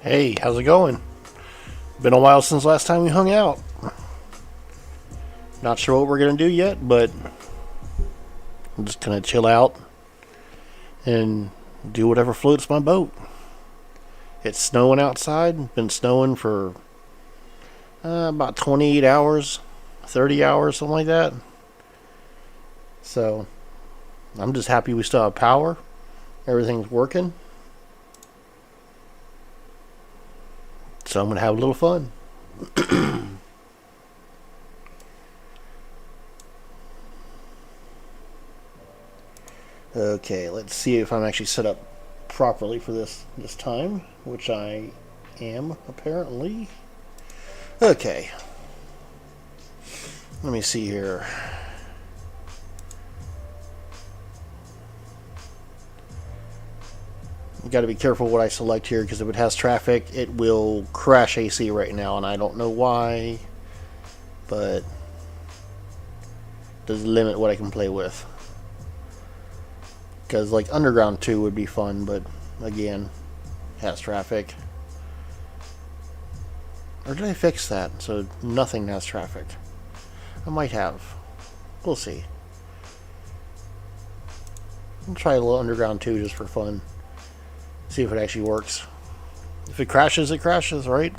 Hey, how's it going? Been a while since last time we hung out. Not sure what we're gonna do yet, but I'm just gonna chill out and do whatever floats my boat. It's snowing outside. Been snowing for about 28 hours, 30 hours, something like that. So I'm just happy we still have power. Everything's working. So I'm going to have a little fun. Okay, let's see if I'm actually set up properly for this time, which I am, apparently. Okay. Let me see here. You got to be careful what I select here, because if it has traffic, it will crash AC right now, and I don't know why, but it does limit what I can play with. Because like Underground 2 would be fun, but again, it has traffic. Or did I fix that so nothing has traffic? I might have. We'll see. I'll try a little Underground 2 just for fun. See if it actually works. If it crashes, right?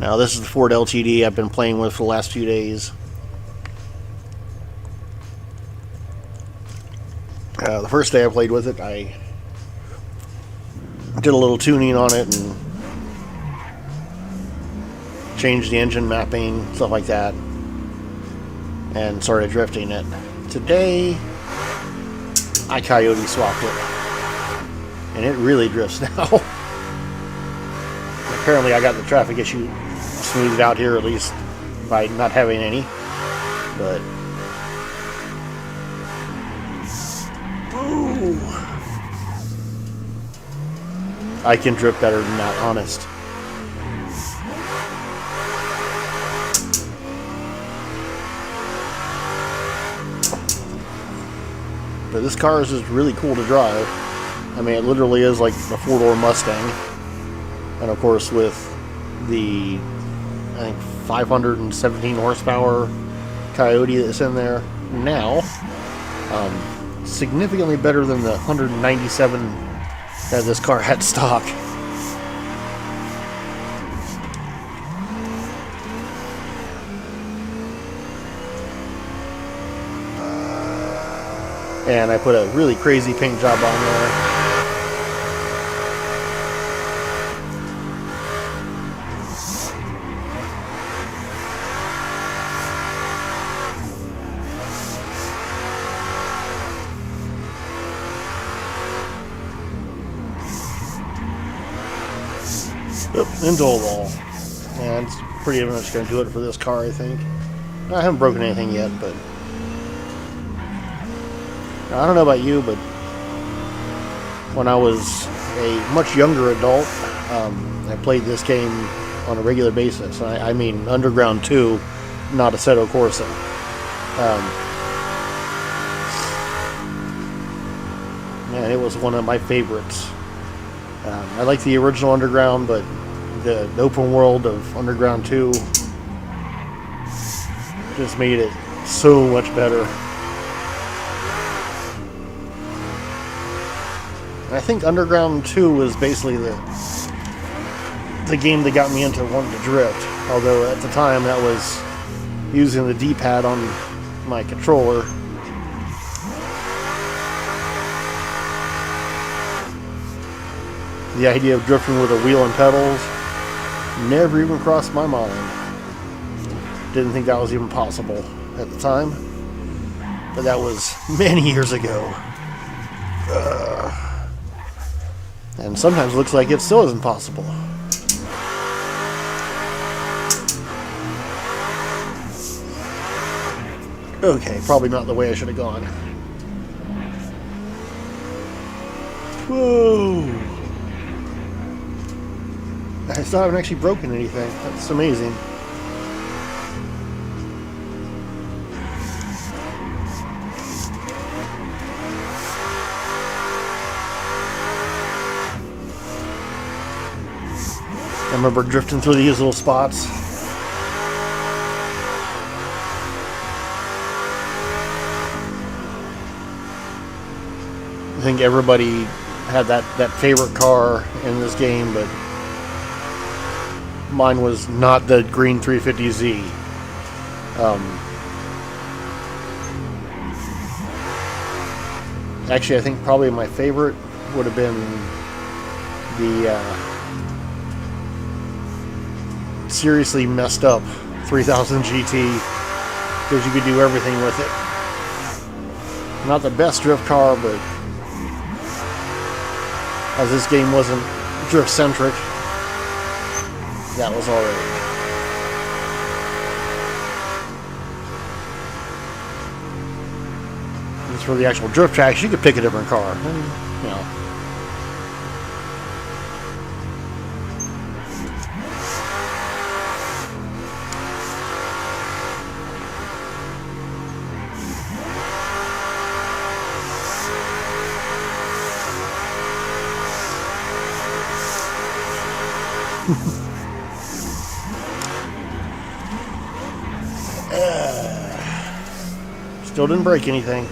Now this is the Ford LTD I've been playing with for the last few days. The first day I played with it, I did a little tuning on it and changed the engine mapping, stuff like that, and started drifting it. Today, I coyote swapped it, and it really drifts now. Apparently I got the traffic issue smoothed out here, at least by not having any, but I can drift better than that, honest. But this car is just really cool to drive. I mean, it literally is like a four-door Mustang. And of course with the, I think, 517 horsepower Coyote that's in there now. Significantly better than the 197 that this car had stock. And I put a really crazy paint job on there. Into a wall. And it's pretty much going to do it for this car, I think. I haven't broken anything yet, but I don't know about you, but when I was a much younger adult, I played this game on a regular basis. I mean Underground 2, not Assetto Corsa. Man, it was one of my favorites. I like the original Underground, but the open world of Underground 2 just made it so much better. And I think Underground 2 was basically the game that got me into wanting to drift. Although at the time that was using the D-pad on my controller. The idea of drifting with a wheel and pedals never even crossed my mind. Didn't think that was even possible at the time. But that was many years ago. And sometimes it looks like it still isn't possible. Okay, probably not the way I should have gone. Whoa! I still haven't actually broken anything. That's amazing. I remember drifting through these little spots. I think everybody had that favorite car in this game, but mine was not the green 350Z. Actually, I think probably my favorite would have been the seriously messed up 3000 GT, because you could do everything with it. Not the best drift car, but as this game wasn't drift centric, that was alright. As for the actual drift tracks, you could pick a different car, and, you know. Still didn't break anything.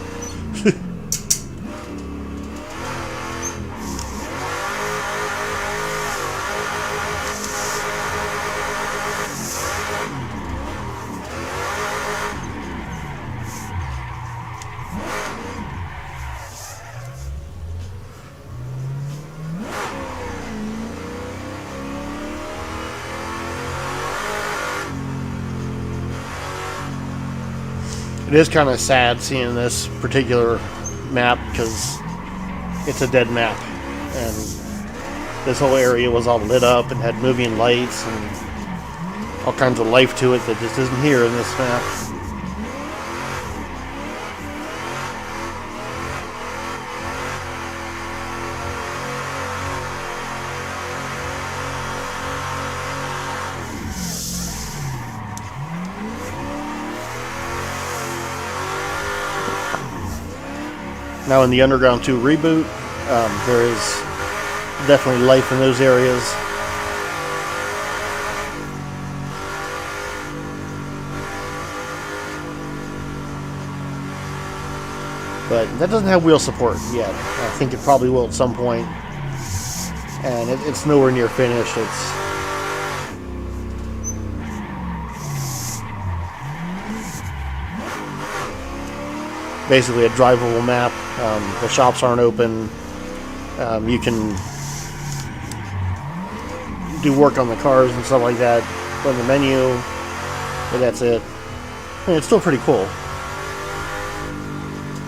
It is kind of sad seeing this particular map because it's a dead map, and this whole area was all lit up and had moving lights and all kinds of life to it that just isn't here in this map. Now in the Underground 2 reboot, there is definitely life in those areas. But that doesn't have wheel support yet. I think it probably will at some point. And it's nowhere near finished. It's basically a drivable map. The shops aren't open. You can do work on the cars and stuff like that from the menu, but that's it. I mean, it's still pretty cool.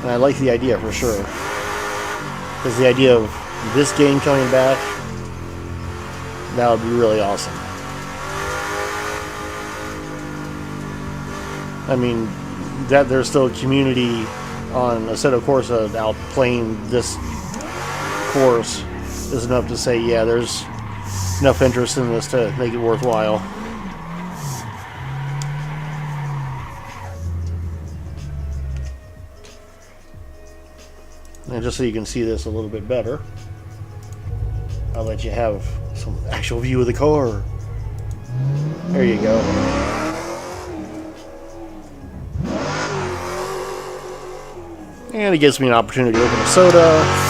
And I like the idea for sure. Because the idea of this game coming back, that would be really awesome. I mean, that there's still a community on Assetto Corsa out playing this course is enough to say, yeah, there's enough interest in this to make it worthwhile. And just so you can see this a little bit better, I'll let you have some actual view of the car. There you go. And it gives me an opportunity to open a soda.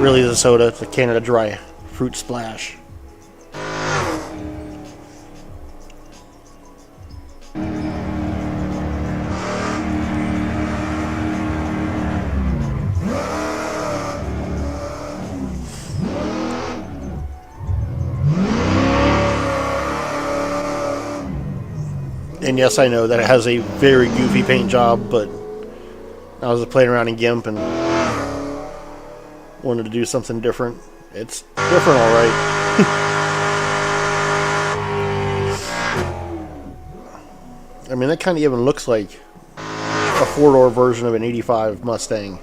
Really is a soda. It's a Canada Dry Fruit Splash. And yes, I know that it has a very goofy paint job, but I was playing around in GIMP and wanted to do something different. It's different, alright. I mean, that kind of even looks like a four-door version of an 85 Mustang.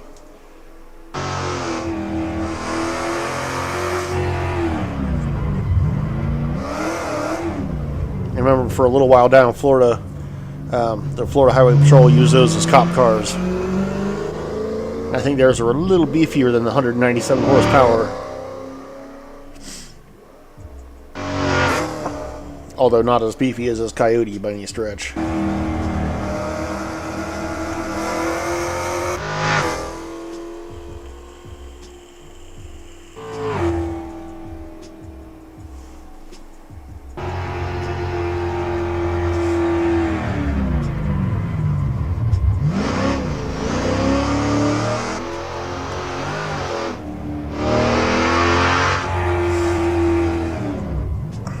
remember for a little while down in Florida, the Florida Highway Patrol used those as cop cars. I think theirs are a little beefier than the 197 horsepower. Although not as beefy as this Coyote by any stretch.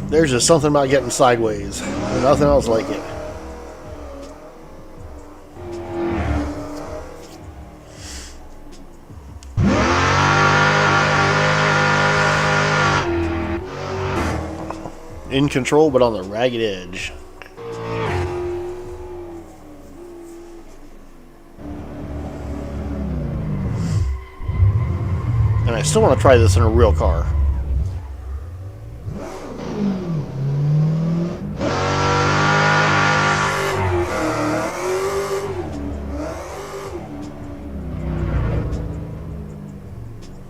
There's just something about getting sideways. There's nothing else like it. In control, but on the ragged edge. And I still want to try this in a real car.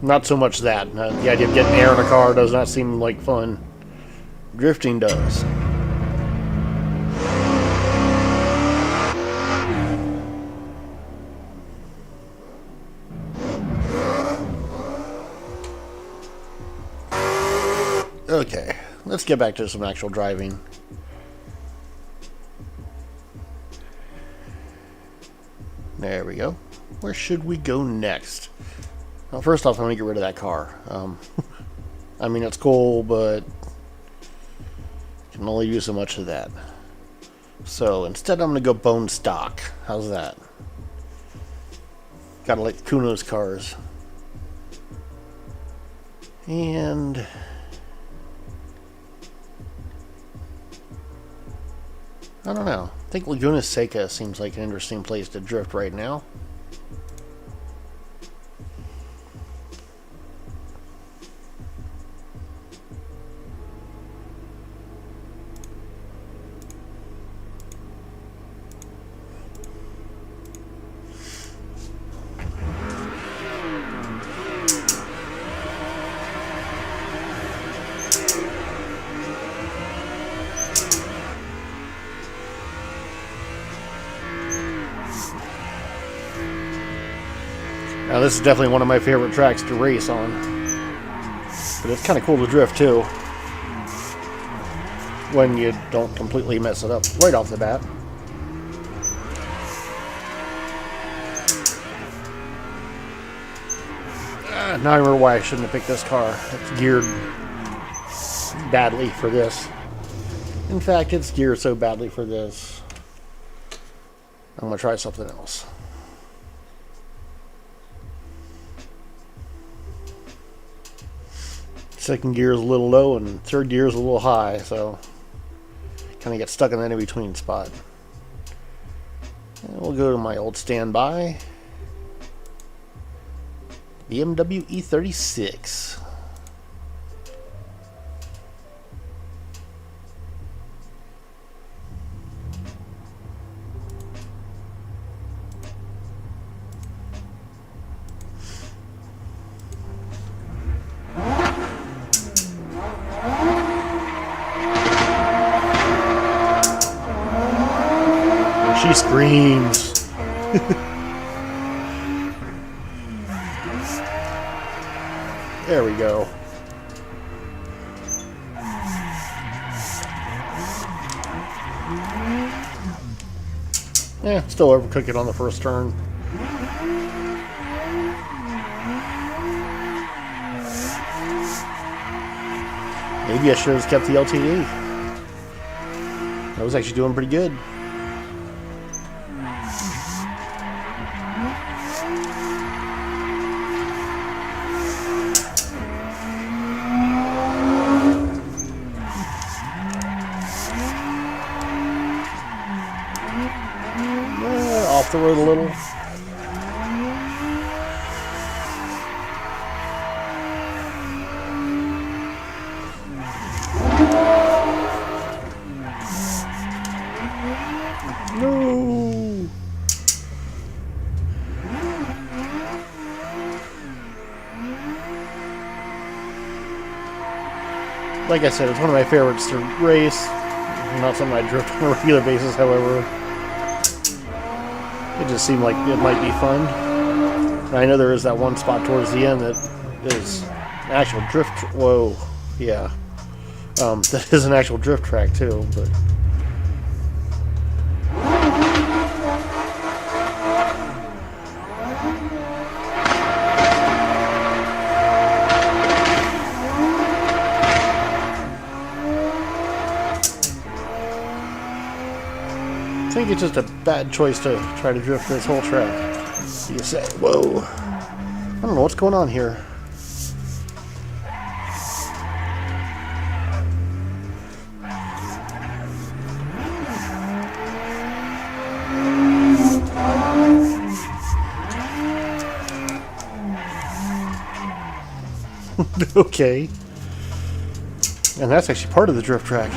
Not so much that. The idea of getting air in a car does not seem like fun. Drifting does. Okay, let's get back to some actual driving. There we go. Where should we go next? Well, first off, I'm going to get rid of that car. I mean, it's cool, but can only use so much of that. So instead, I'm going to go bone stock. How's that? Gotta like Kuno's cars. And I don't know. I think Laguna Seca seems like an interesting place to drift right now. Now this is definitely one of my favorite tracks to race on. But it's kind of cool to drift too. When you don't completely mess it up right off the bat. Now I remember why I shouldn't have picked this car. It's geared badly for this. In fact, it's geared so badly for this. I'm going to try something else. Second gear is a little low and third gear is a little high, so kind of get stuck in that in-between spot. And we'll go to my old standby, BMW E36. She screams. There we go. Yeah, still overcook it on the first turn. Maybe I should have kept the LTD. I was actually doing pretty good. Off the road a little. Like I said, it's one of my favorites to race. Not something I drift on a regular basis, however. It just seemed like it might be fun. And I know there is that one spot towards the end that is an actual drift. Whoa, yeah. That is an actual drift track too, but. I think it's just a bad choice to try to drift this whole track. You say, whoa. I don't know what's going on here. Okay. And that's actually part of the drift track.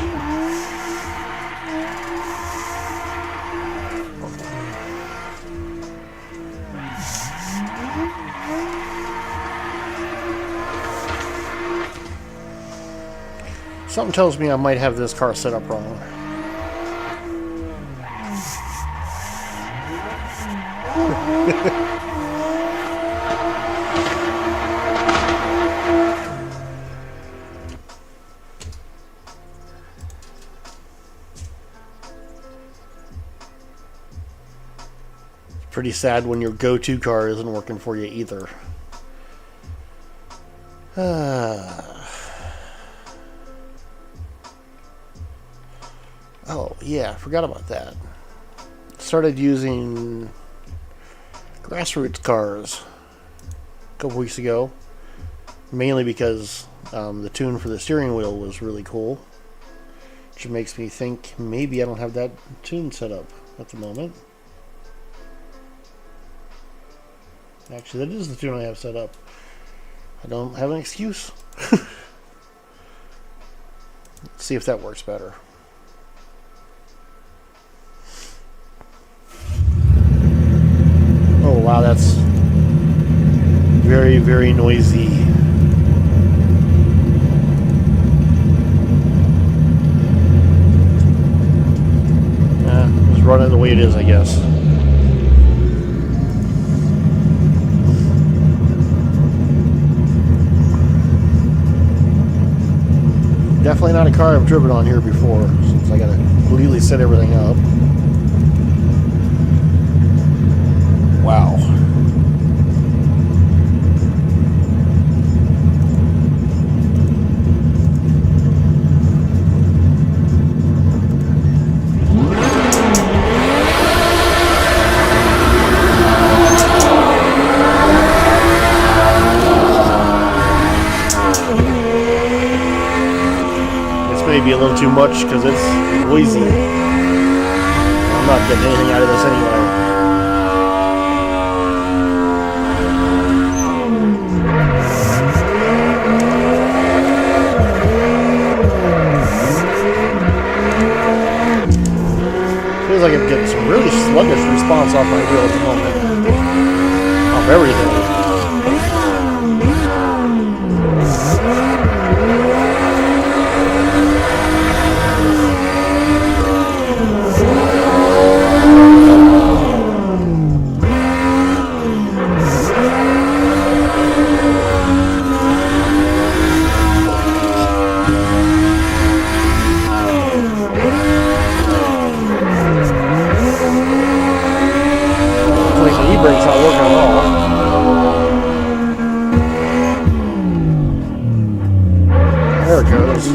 Something tells me I might have this car set up wrong. Pretty sad when your go-to car isn't working for you either. Oh, yeah, I forgot about that. Started using grassroots cars a couple weeks ago, mainly because the tune for the steering wheel was really cool, which makes me think maybe I don't have that tune set up at the moment. Actually, that is the tune I have set up. I don't have an excuse. Let's see if that works better. Oh wow, that's very, very noisy. Just run it the way it is, I guess. Definitely not a car I've driven on here before, since I gotta completely set everything up. Wow. This may be a little too much because it's noisy. I'm not getting anything out of this anyway. Feels like I'm getting some really sluggish response off my wheel at the moment. Off everything. E-brake's not working at all. There it goes.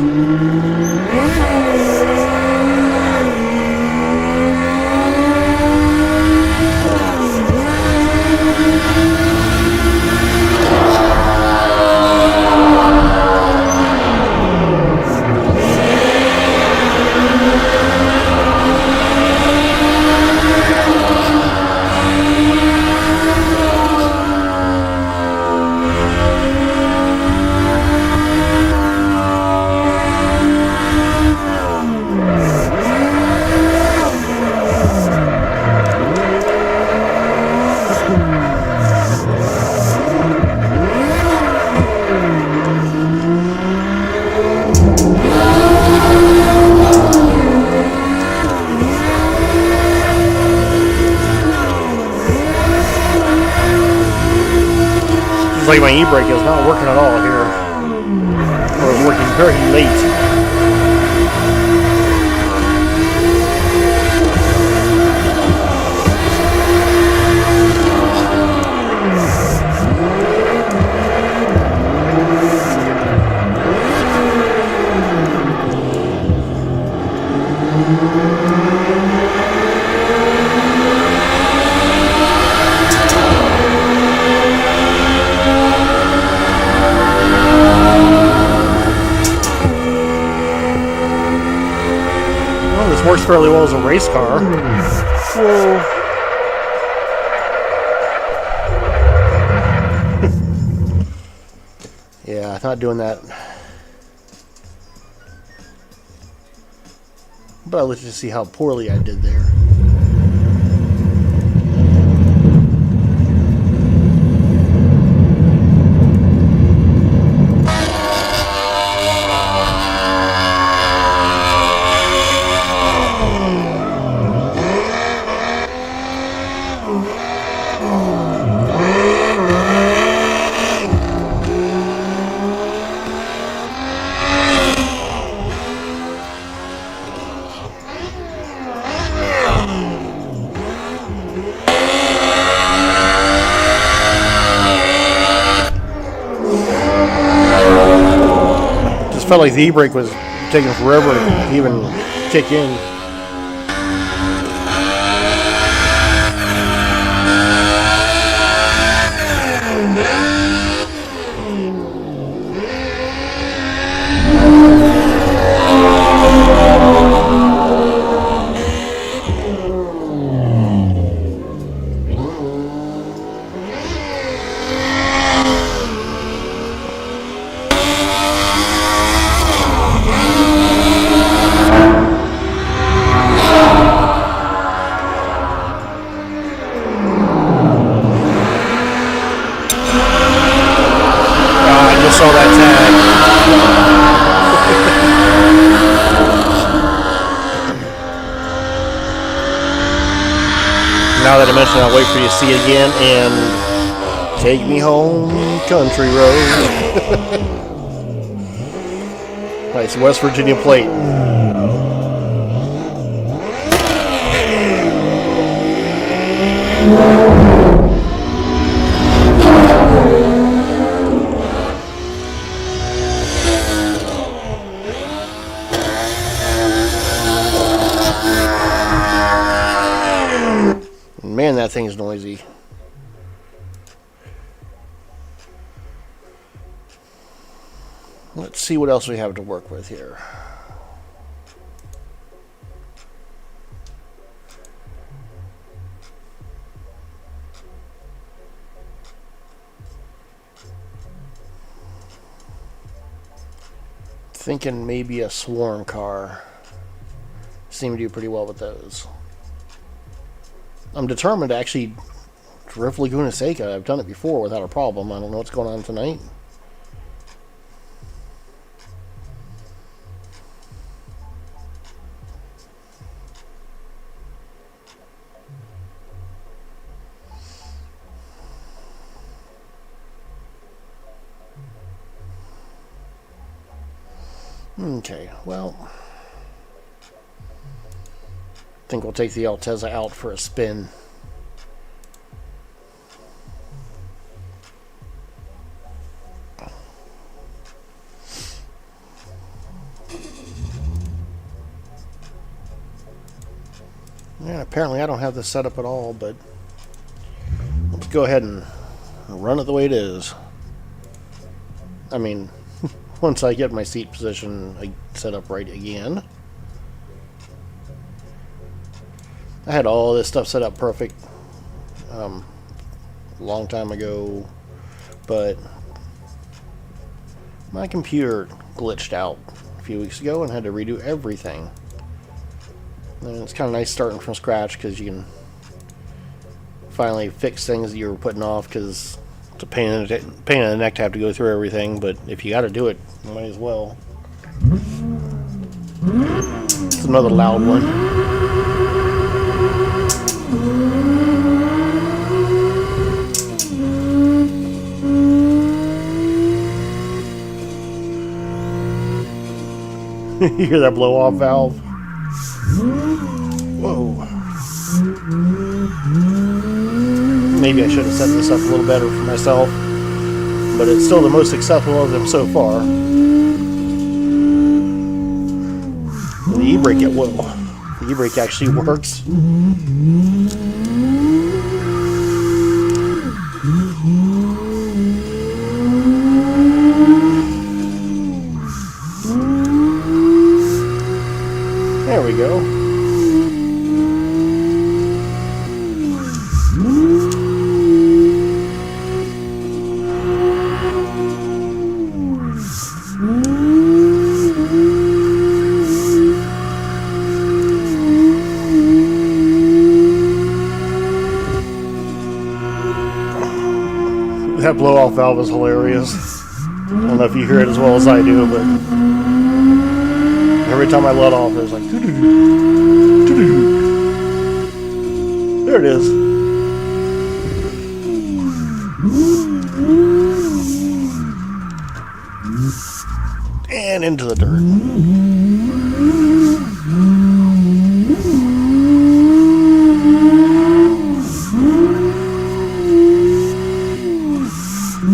It's like my e-brake is not working at all here. Or it's working very late. Works fairly well as a race car. Whoa. Yeah, not doing that. But let's just see how poorly I did there. Felt like the e-brake was taking forever to even kick in. Saw that tag. Now that I mentioned it, I'll wait for you to see it again and take me home, country road. Nice West Virginia plate. Man, that thing's noisy. Let's see what else we have to work with here. Thinking maybe a swarm car. Seem to do pretty well with those. I'm determined to actually drift Laguna Seca. I've done it before without a problem. I don't know what's going on tonight. Okay, well, I think we'll take the Altezza out for a spin. Yeah, apparently I don't have this set up at all, but let's go ahead and run it the way it is. I mean, once I get my seat position set up right again. I had all this stuff set up perfect a long time ago, but my computer glitched out a few weeks ago and had to redo everything. And it's kind of nice starting from scratch because you can finally fix things that you were putting off, because it's a pain in the neck to have to go through everything, but if you got to do it, you might as well. It's another loud one. You hear that blow off valve? Whoa. Maybe I should have set this up a little better for myself, but it's still the most successful of them so far. The e-brake, the e-brake actually works. There we go. That blow-off valve is hilarious. I don't know if you hear it as well as I do, but every time I let off, it's like doo-doo-doo, doo-doo-doo. There it is. And into the dirt.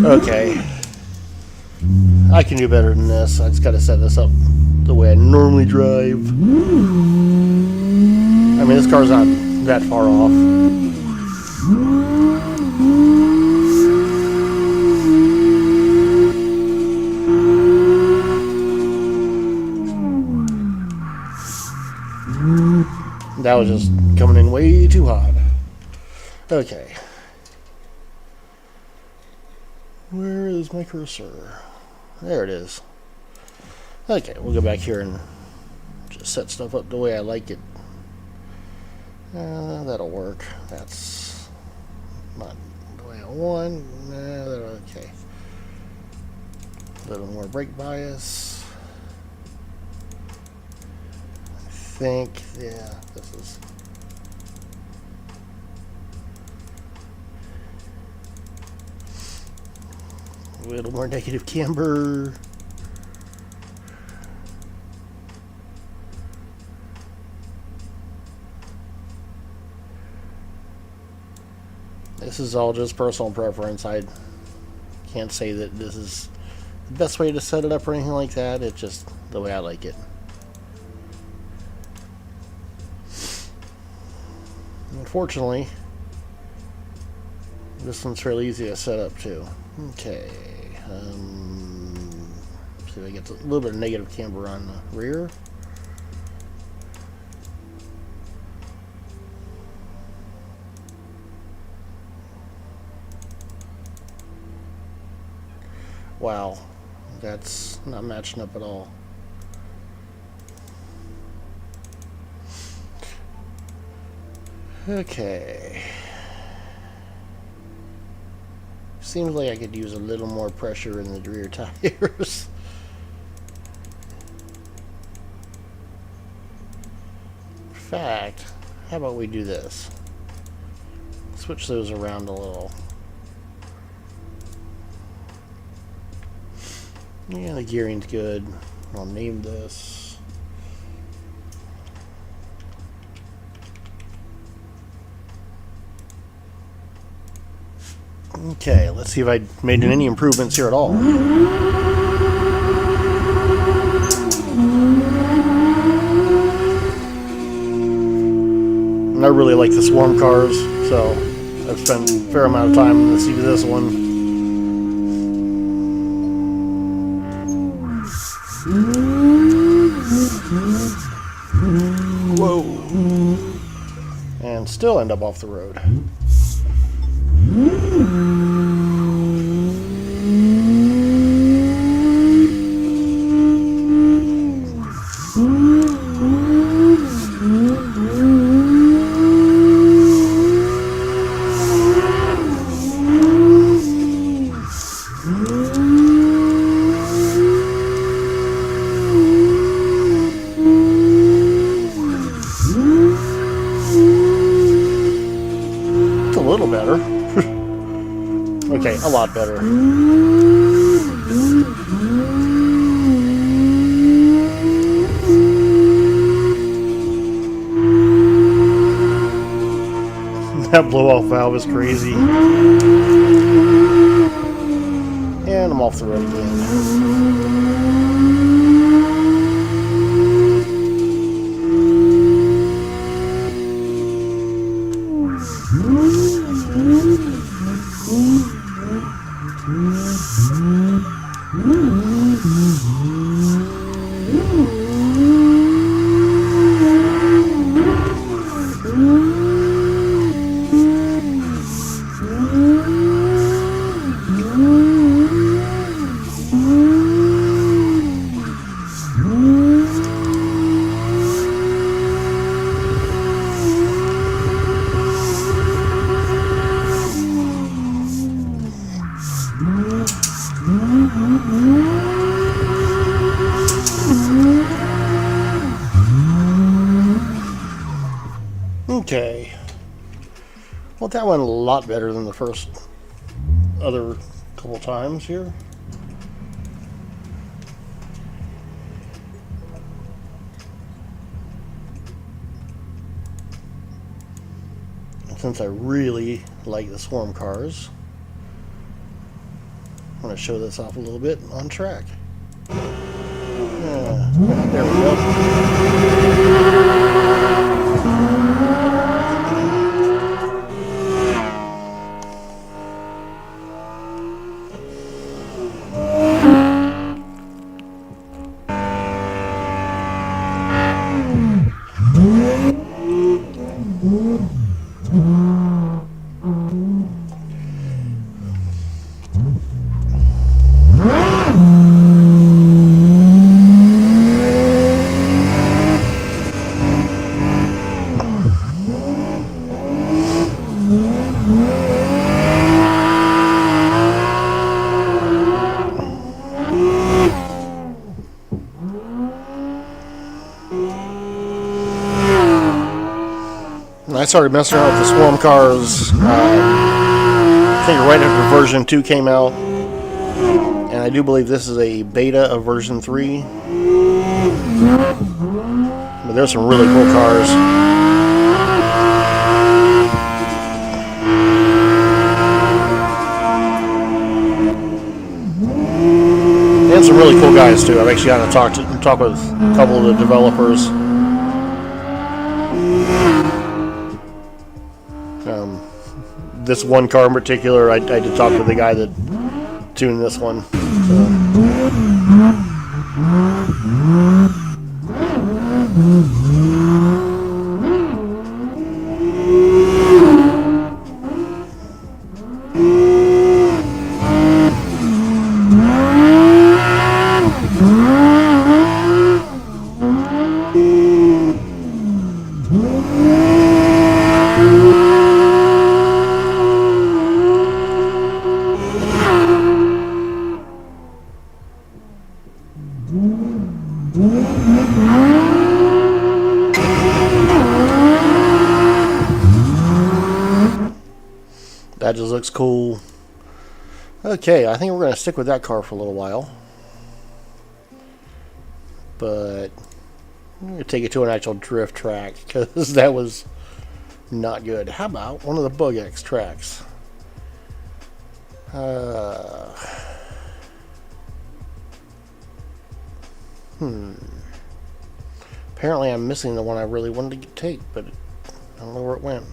Okay, I can do better than this. I just got to set this up the way I normally drive. I mean, this car's not that far off. That was just coming in way too hot. Okay. Where is my cursor? There it is. Okay, we'll go back here and just set stuff up the way I like it. That'll work. That's not the way I want. Okay. A little more brake bias. I think, yeah, this is... a little more negative camber. This is all just personal preference. I can't say that this is the best way to set it up or anything like that. It's just the way I like it. Unfortunately, this one's fairly easy to set up too. Okay. See if I get a little bit of negative camber on the rear. Wow, that's not matching up at all. Okay. Seems like I could use a little more pressure in the rear tires. In fact, how about we do this? Switch those around a little. Yeah, the gearing's good. I'll name this. Okay, let's see if I made any improvements here at all. And I really like the Swarm cars, so I've spent a fair amount of time in the seat of this one. Whoa. And still end up off the road. It's a little better. Okay, a lot better. That blow-off valve is crazy. And I'm off the road again. Okay. Well, that went a lot better than the first other couple times here. And since I really like the swarm cars, I'm going to show this off a little bit on track. There we go. I started messing around with the swarm cars, I think right after version 2 came out, and I do believe this is a beta of version 3. But there's some really cool cars. And some really cool guys too. I've actually gotten to talk with a couple of the developers. This one car in particular, I did talk with the guy that tuned this one. That just looks cool. Okay, I think we're going to stick with that car for a little while. But I'm going to take it to an actual drift track because that was not good. How about one of the Bug X tracks? Apparently I'm missing the one I really wanted to take, but I don't know where it went.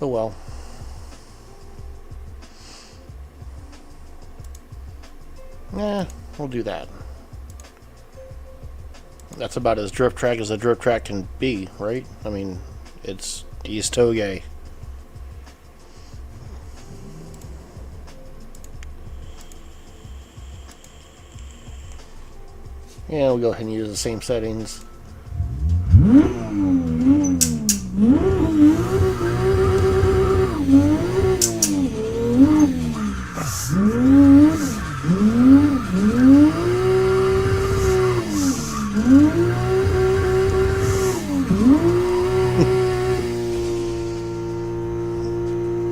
Oh well. We'll do that. That's about as drift track as a drift track can be, right? I mean, it's East Toge. Yeah, we'll go ahead and use the same settings.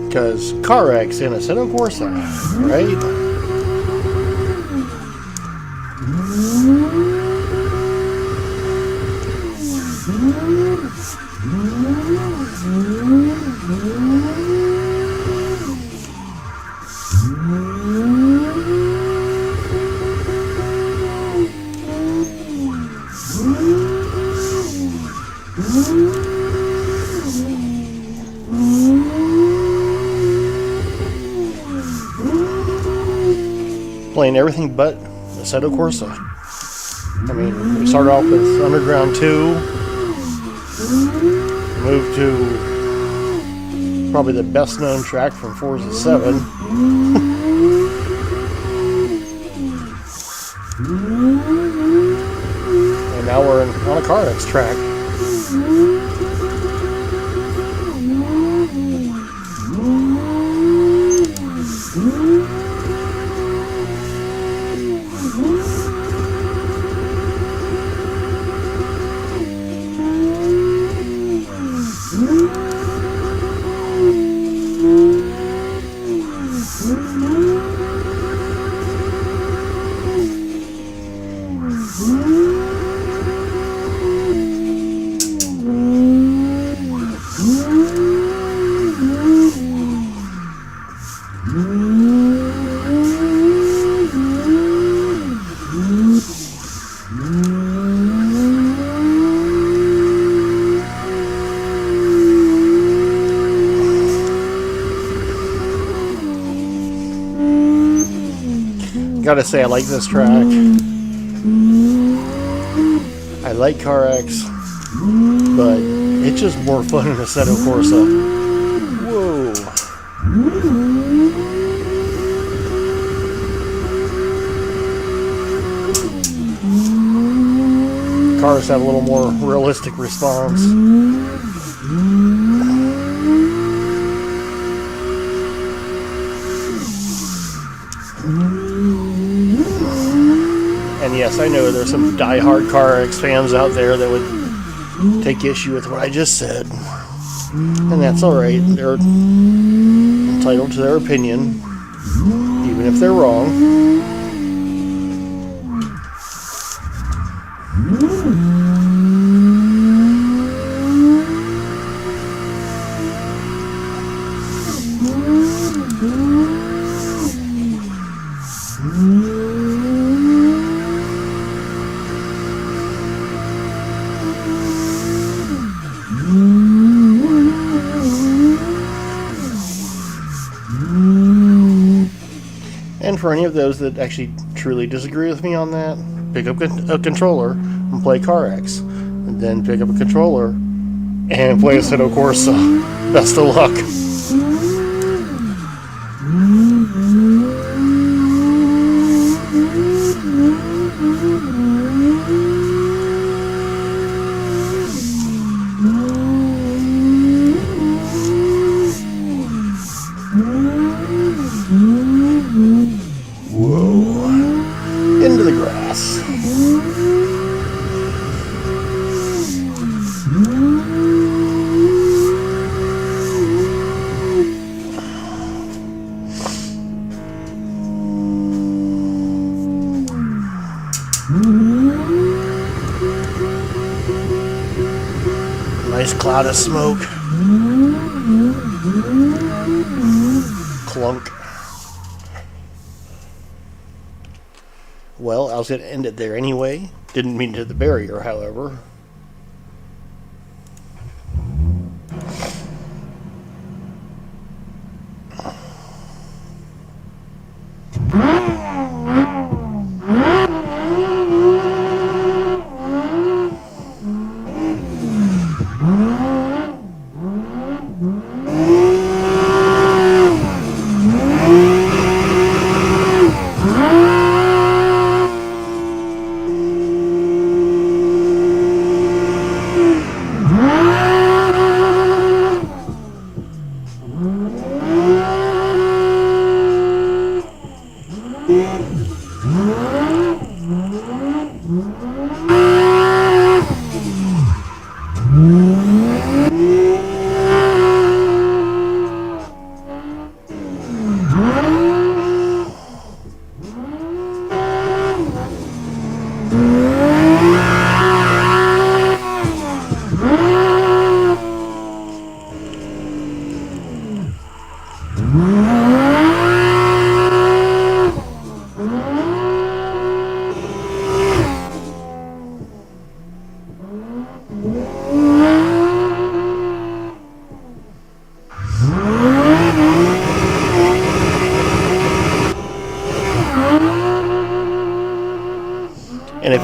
Because car X in Assetto Corsa, right? playing everything but Assetto Corsa. I mean, we started off with Underground 2, moved to probably the best known track from Forza 7. And now we're on a CarX track. Gotta say, I like this track. I like CarX, but it's just more fun in Assetto Corsa. Whoa. Cars have a little more realistic response. And yes, I know there's some die-hard CarX fans out there that would take issue with what I just said. And that's alright. They're entitled to their opinion, even if they're wrong. And for any of those that actually truly disagree with me on that, pick up a controller and play CarX. And then pick up a controller and play Assetto Corsa. Best of luck. Whoa. Into the grass. Nice cloud of smoke. Clunk. Well, I was going to end it there anyway. Didn't mean to hit the barrier, however.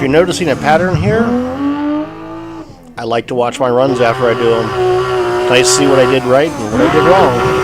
If you're noticing a pattern here, I like to watch my runs after I do them. It's nice to see what I did right and what I did wrong.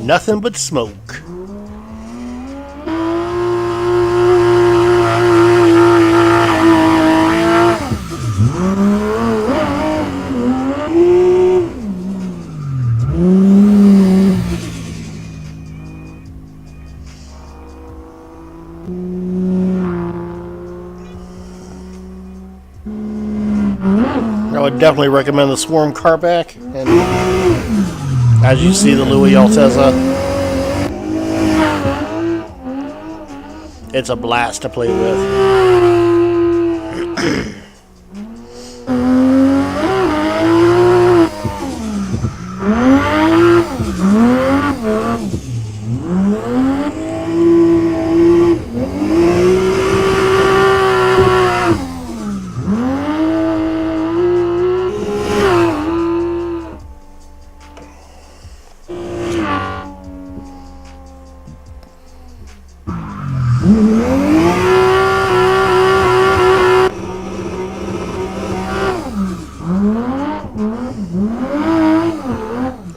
Nothing but smoke. I would definitely recommend the Swarm Carback, and as you see, the Louis Altezza. It's a blast to play with.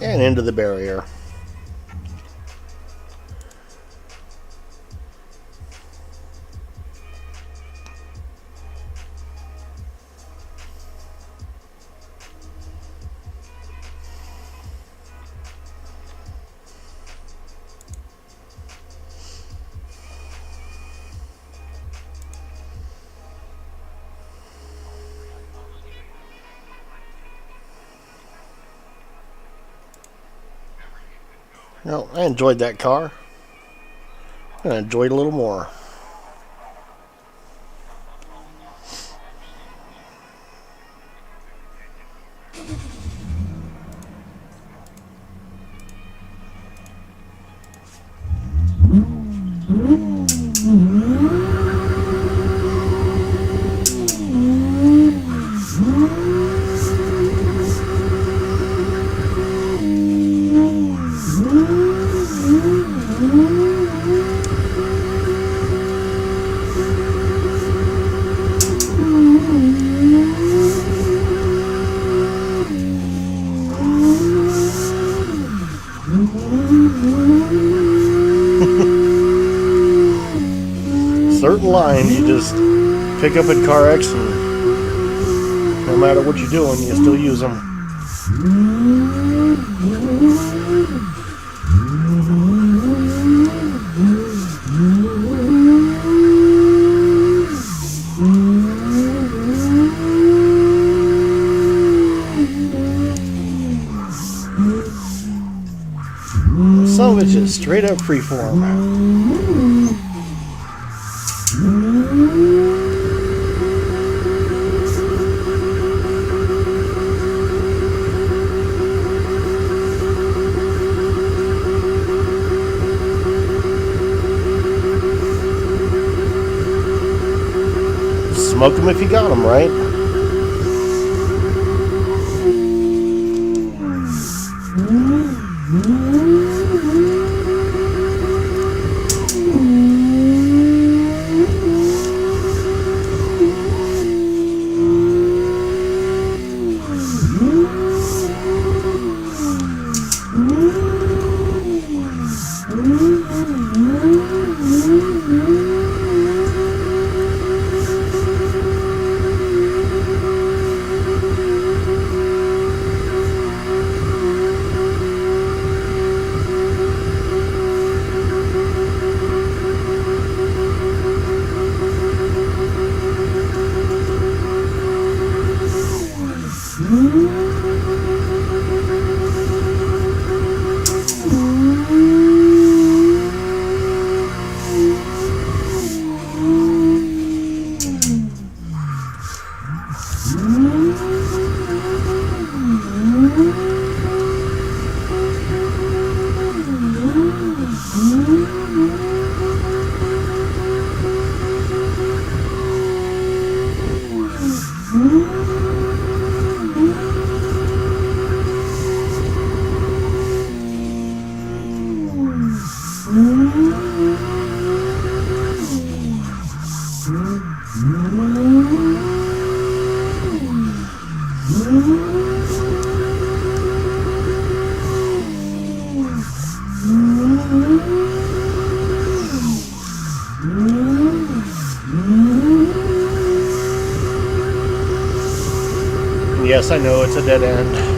And into the barrier. No, I enjoyed that car. I enjoyed it a little more. Certain lines you just pick up in Car X, and no matter what you're doing, you still use them. Some of it's just straight up freeform. Smoke them if you got them, right? Yes, I know it's a dead end.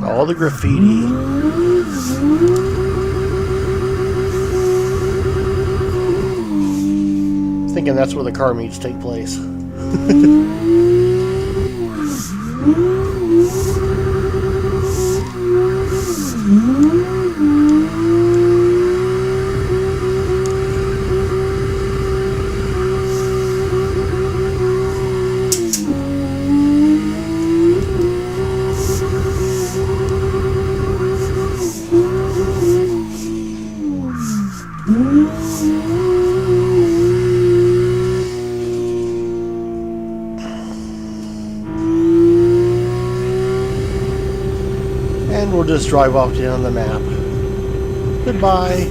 All the graffiti. Thinking that's where the car meets take place. And we'll just drive off down the map. Goodbye.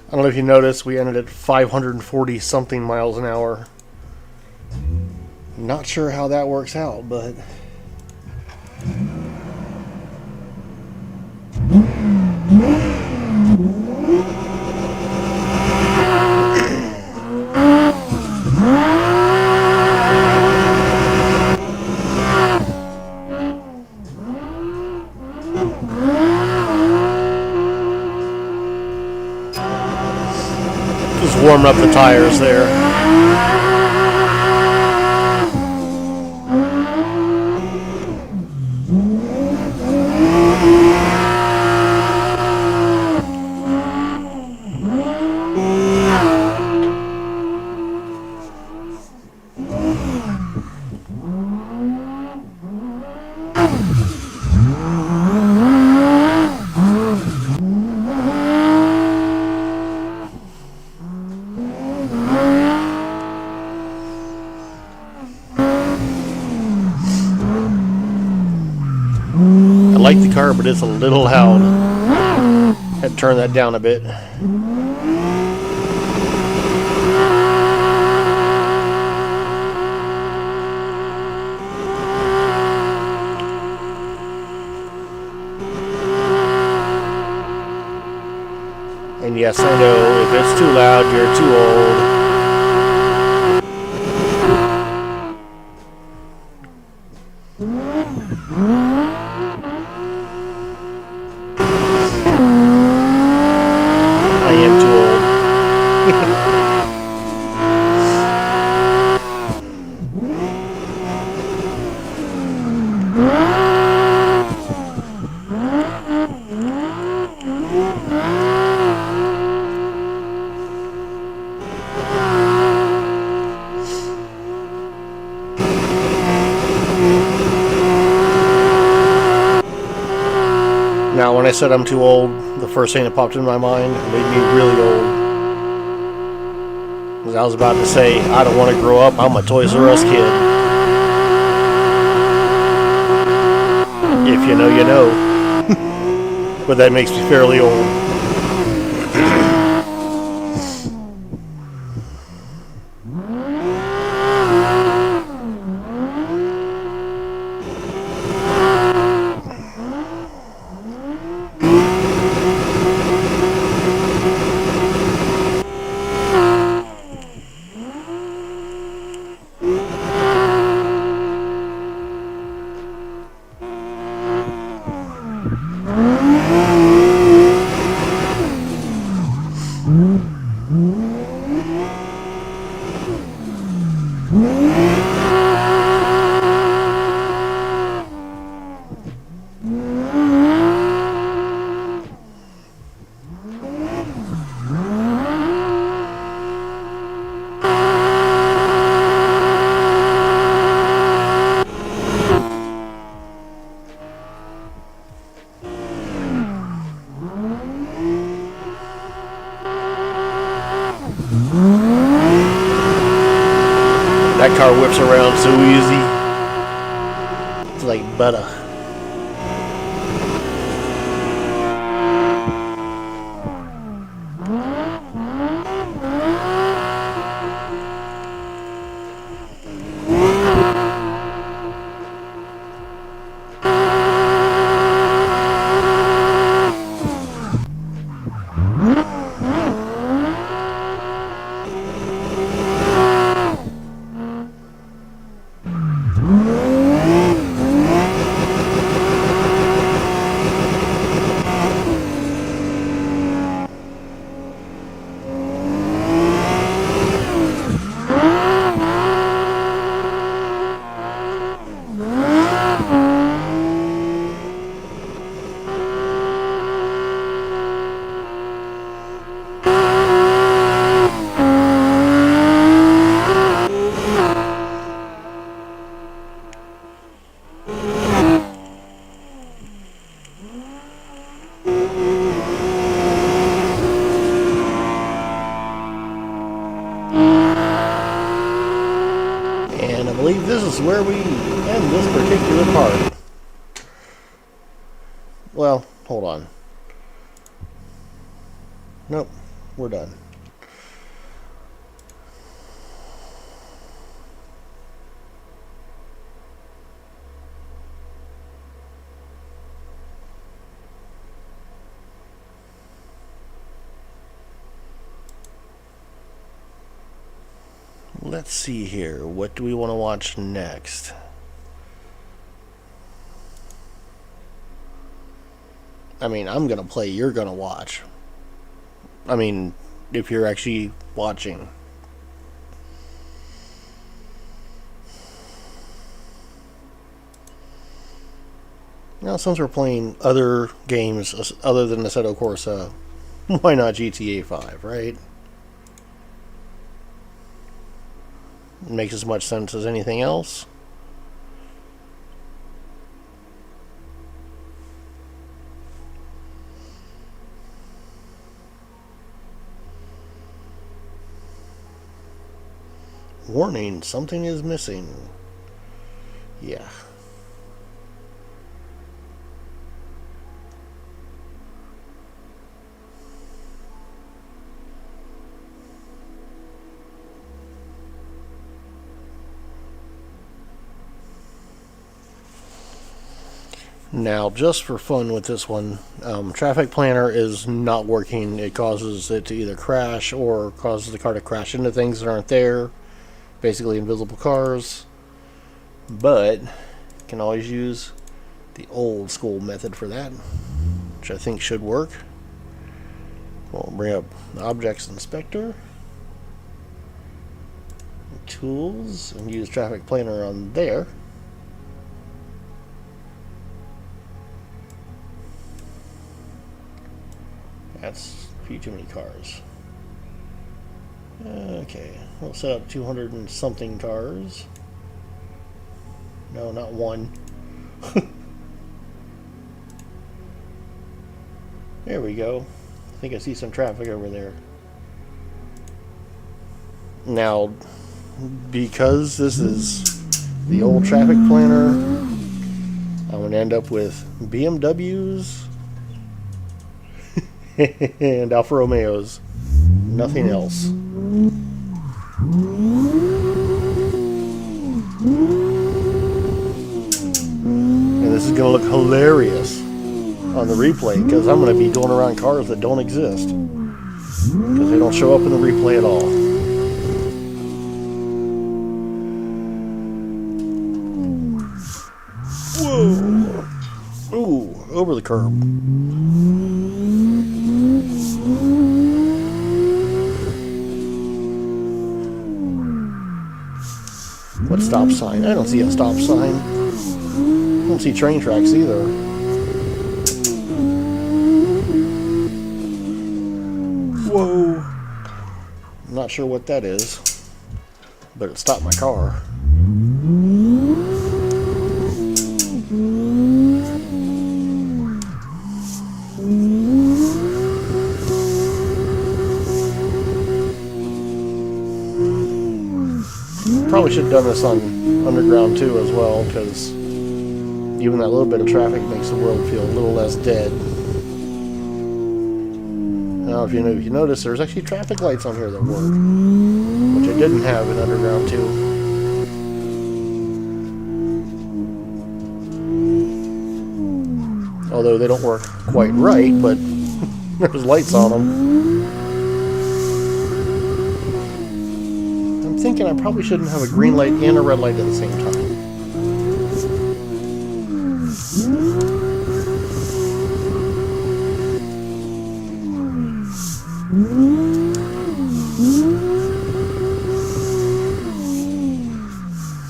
I don't know if you noticed, we ended at 540 something miles an hour. Not sure how that works out, but just warm up the tires there. I like the car, but it's a little loud. Had to turn that down a bit. And yes, I know, if it's too loud, you're too old. I am too old. Now, when I said I'm too old, the first thing that popped into my mind made me really old. Because I was about to say, I don't want to grow up, I'm a Toys R Us kid. If you know, you know. But that makes me fairly old. That car whips around so easy. It's like butter. And I believe this is where we end this particular part. Well, hold on. Nope, we're done. Let's see here. What do we want to watch next? I mean, I'm going to play, you're going to watch. I mean, if you're actually watching. Now, since we're playing other games other than Assetto Corsa, why not GTA 5, right? It makes as much sense as anything else. Warning, something is missing. Yeah. Now, just for fun with this one, Traffic Planner is not working. It causes it to either crash or causes the car to crash into things that aren't there, basically invisible cars. But you can always use the old school method for that, which I think should work. We'll bring up the Objects Inspector, Tools, and use Traffic Planner on there. That's a few too many cars. Okay, we'll set up 200 and something cars. No, not one. There we go. I think I see some traffic over there. Now, because this is the old Traffic Planner, I'm going to end up with BMWs and Alfa Romeos. Nothing else. And this is going to look hilarious on the replay, because I'm going to be going around cars that don't exist, because they don't show up in the replay at all. Whoa! Ooh, over the curb. What stop sign? I don't see a stop sign. I don't see train tracks either. Whoa. I'm not sure what that is, but it stopped my car. Probably should have done this on Underground too as well, because even that little bit of traffic makes the world feel a little less dead. Now, if you notice, there's actually traffic lights on here that work, which I didn't have in Underground 2. Although they don't work quite right, but there's lights on them. I'm thinking I probably shouldn't have a green light and a red light at the same time.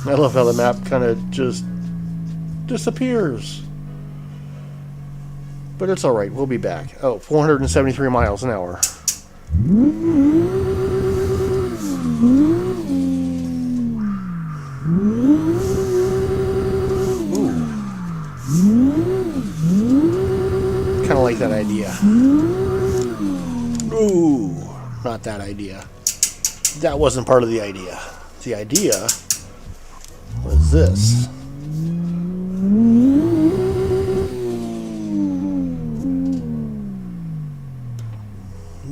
I love how the map kind of just disappears. But it's alright, we'll be back. Oh, 473 miles an hour. Kind of like that idea. Ooh, not that idea. That wasn't part of the idea. The idea was this.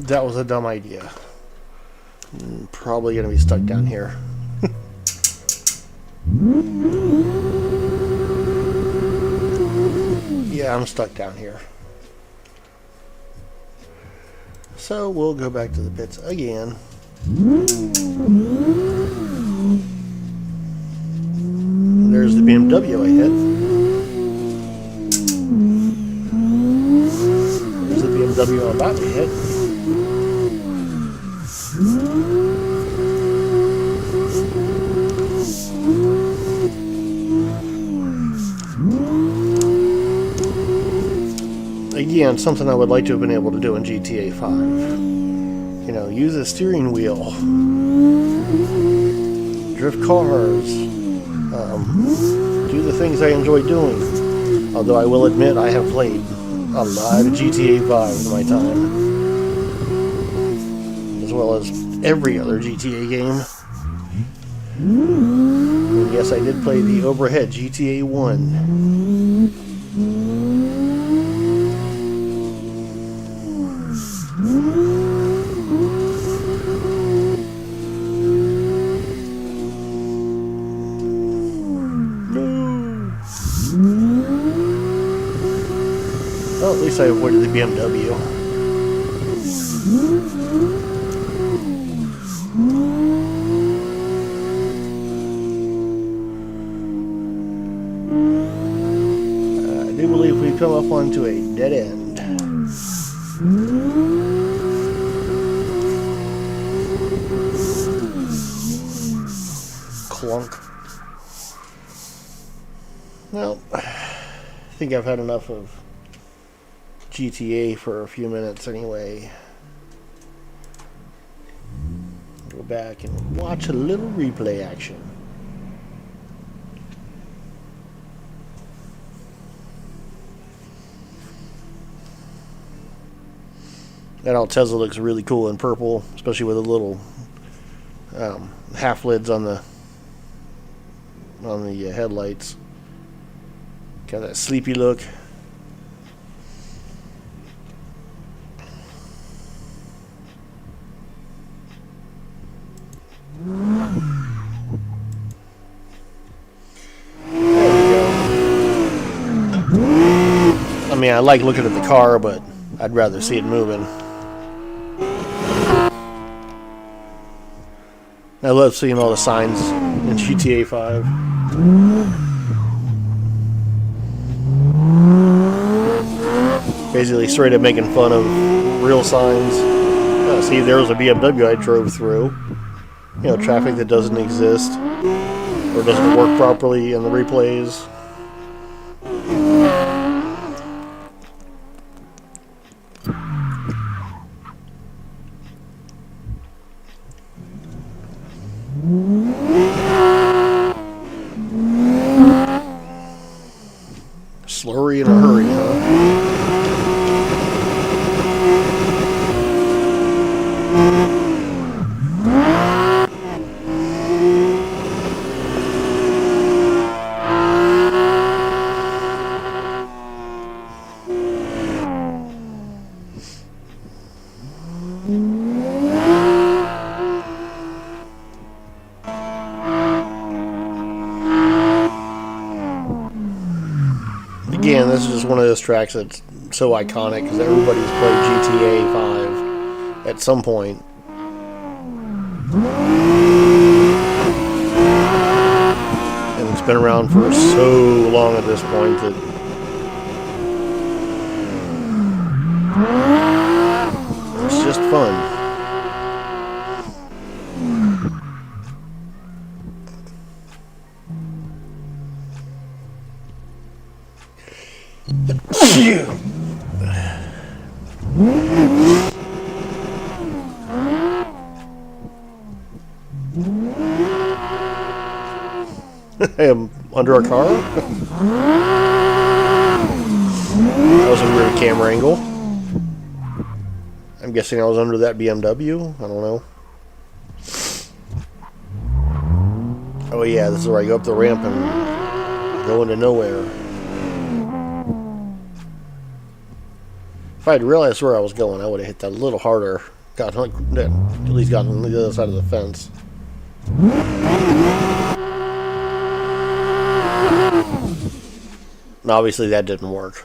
That was a dumb idea. Probably going to be stuck down here. Yeah, I'm stuck down here. So we'll go back to the pits again. There's the BMW I hit. There's the BMW I'm about to hit. Again, something I would like to have been able to do in GTA 5. You know, use a steering wheel, drift cars, do the things I enjoy doing. Although I will admit I have played a lot of GTA 5 in my time, as well as every other GTA game. And yes, I did play the overhead GTA 1. Well, at least I avoided the BMW. I do believe we've come up onto a dead end. Clunk. Well, I think I've had enough of GTA for a few minutes anyway. Go back and watch a little replay action. That old Tesla looks really cool in purple, especially with the little half lids on the headlights. Got that sleepy look. I mean, I like looking at the car, but I'd rather see it moving. I love seeing all the signs in GTA 5. Basically straight up making fun of real signs. See, there was a BMW I drove through. You know, traffic that doesn't exist or doesn't work properly in the replays. Slurry in a hurry, huh? Again, this is just one of those tracks that's so iconic because everybody's played GTA 5 at some point. And it's been around for so long at this point that it's just fun. I am under a car. That was a weird camera angle. I'm guessing I was under that BMW. I don't know. Oh yeah, this is where I go up the ramp and go into nowhere. If I'd realized where I was going, I would have hit that a little harder. At least gotten on the other side of the fence. And obviously that didn't work.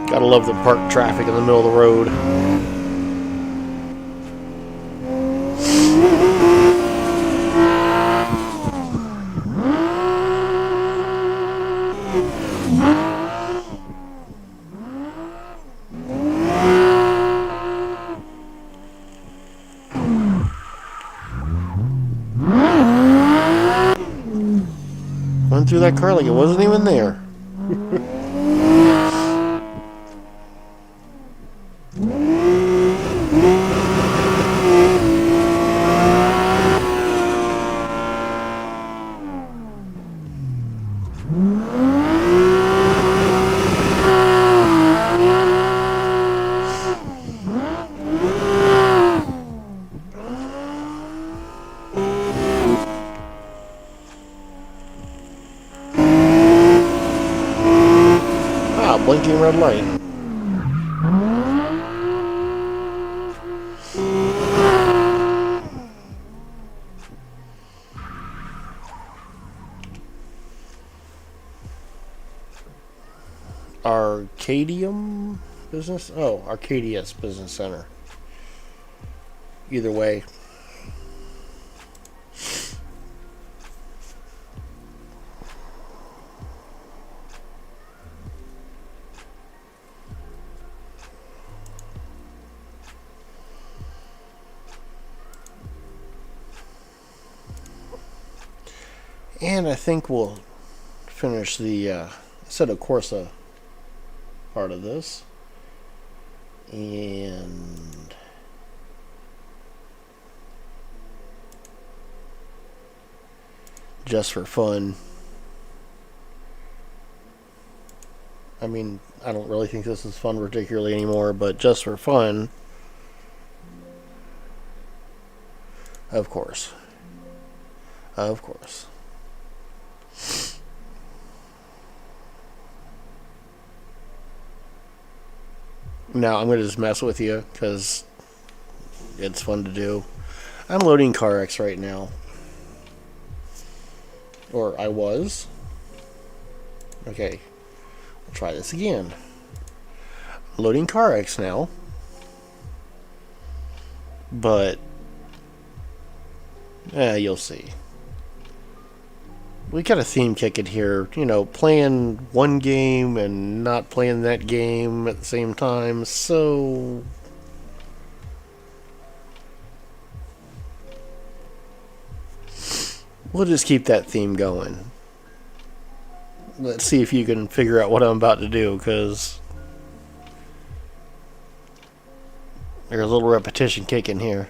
Gotta love the parked traffic in the middle of the road. Went through that car like it wasn't even there. blinking red light. Arcadium Business? Oh, Arcadius Business Center. Either way. And I think we'll finish the Assetto Corsa part of this. And just for fun, I mean, I don't really think this is fun particularly anymore, but just for fun, of course. Of course. Now I'm going to just mess with you because it's fun to do. I'm loading CarX right now. Or I was. Okay. I'll try this again. Loading CarX now. But you'll see. We got a theme kicking here, you know, playing one game and not playing that game at the same time, so we'll just keep that theme going. Let's see if you can figure out what I'm about to do, because there's a little repetition kicking here.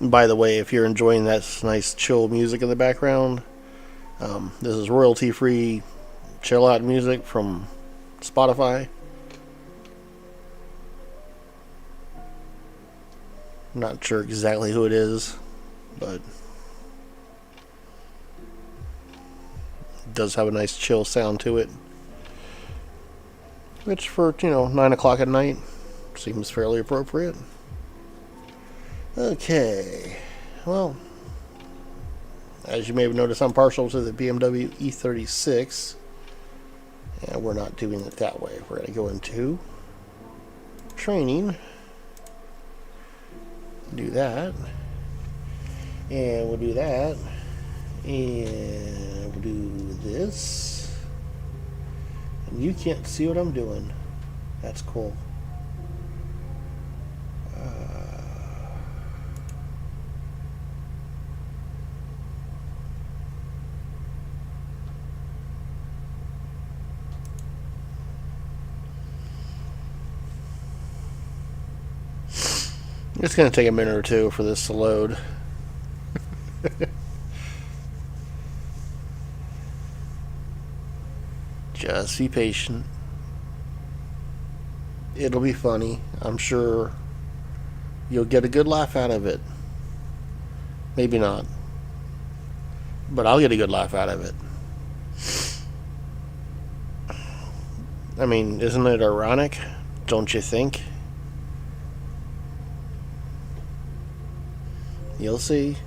By the way, if you're enjoying that nice chill music in the background, this is royalty-free chill out music from Spotify. Not sure exactly who it is, but it does have a nice chill sound to it, which for, 9 o'clock at night seems fairly appropriate. Okay, well, as you may have noticed, I'm partial to the BMW E36, and we're not doing it that way. We're going to go into training, do that, and we'll do that, and we'll do this, and you can't see what I'm doing. That's cool. It's going to take a minute or two for this to load. Just be patient. It'll be funny. I'm sure you'll get a good laugh out of it. Maybe not. But I'll get a good laugh out of it. I mean, isn't it ironic? Don't you think? You'll see.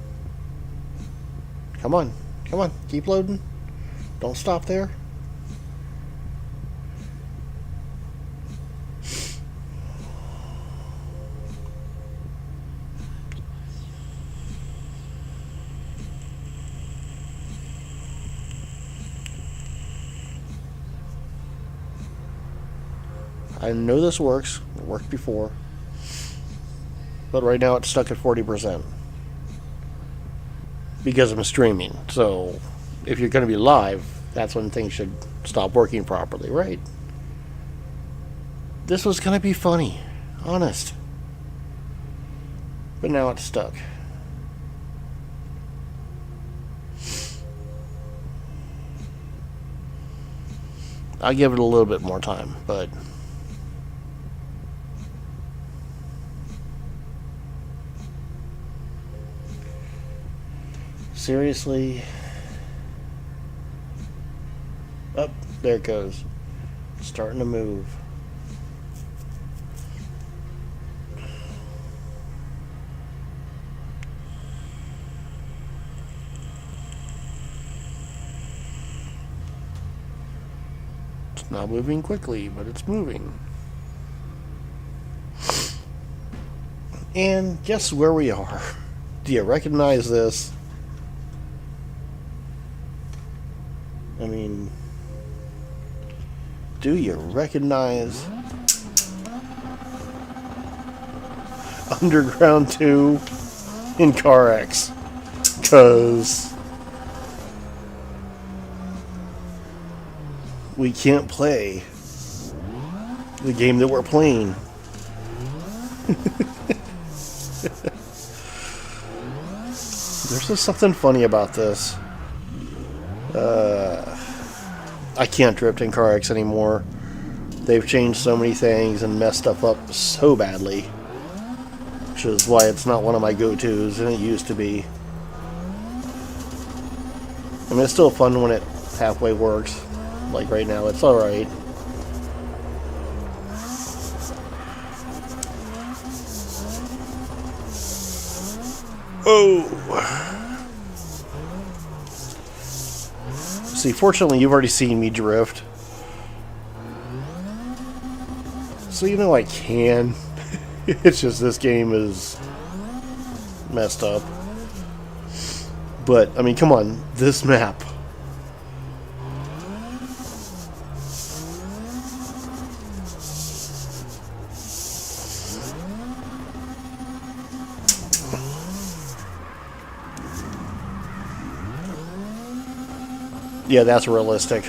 Come on. Come on. Keep loading. Don't stop there. I know this works. It worked before. But right now it's stuck at 40%. Because I'm streaming. So if you're going to be live, that's when things should stop working properly, right? This was going to be funny. Honest. But now it's stuck. I'll give it a little bit more time, but Seriously? Up, there it goes. Starting to move. It's not moving quickly, but it's moving. And guess where we are? Do you recognize this? I mean, do you recognize Underground 2 in Car X? Because we can't play the game that we're playing. There's just something funny about this. I can't drift in Car X anymore. They've changed so many things and messed stuff up so badly. Which is why it's not one of my go-tos, and it used to be. I mean, it's still fun when it halfway works. Like right now, it's alright. Oh! See, fortunately, you've already seen me drift. So you know I can. It's just this game is messed up. But, I mean, come on. This map. Yeah, that's realistic.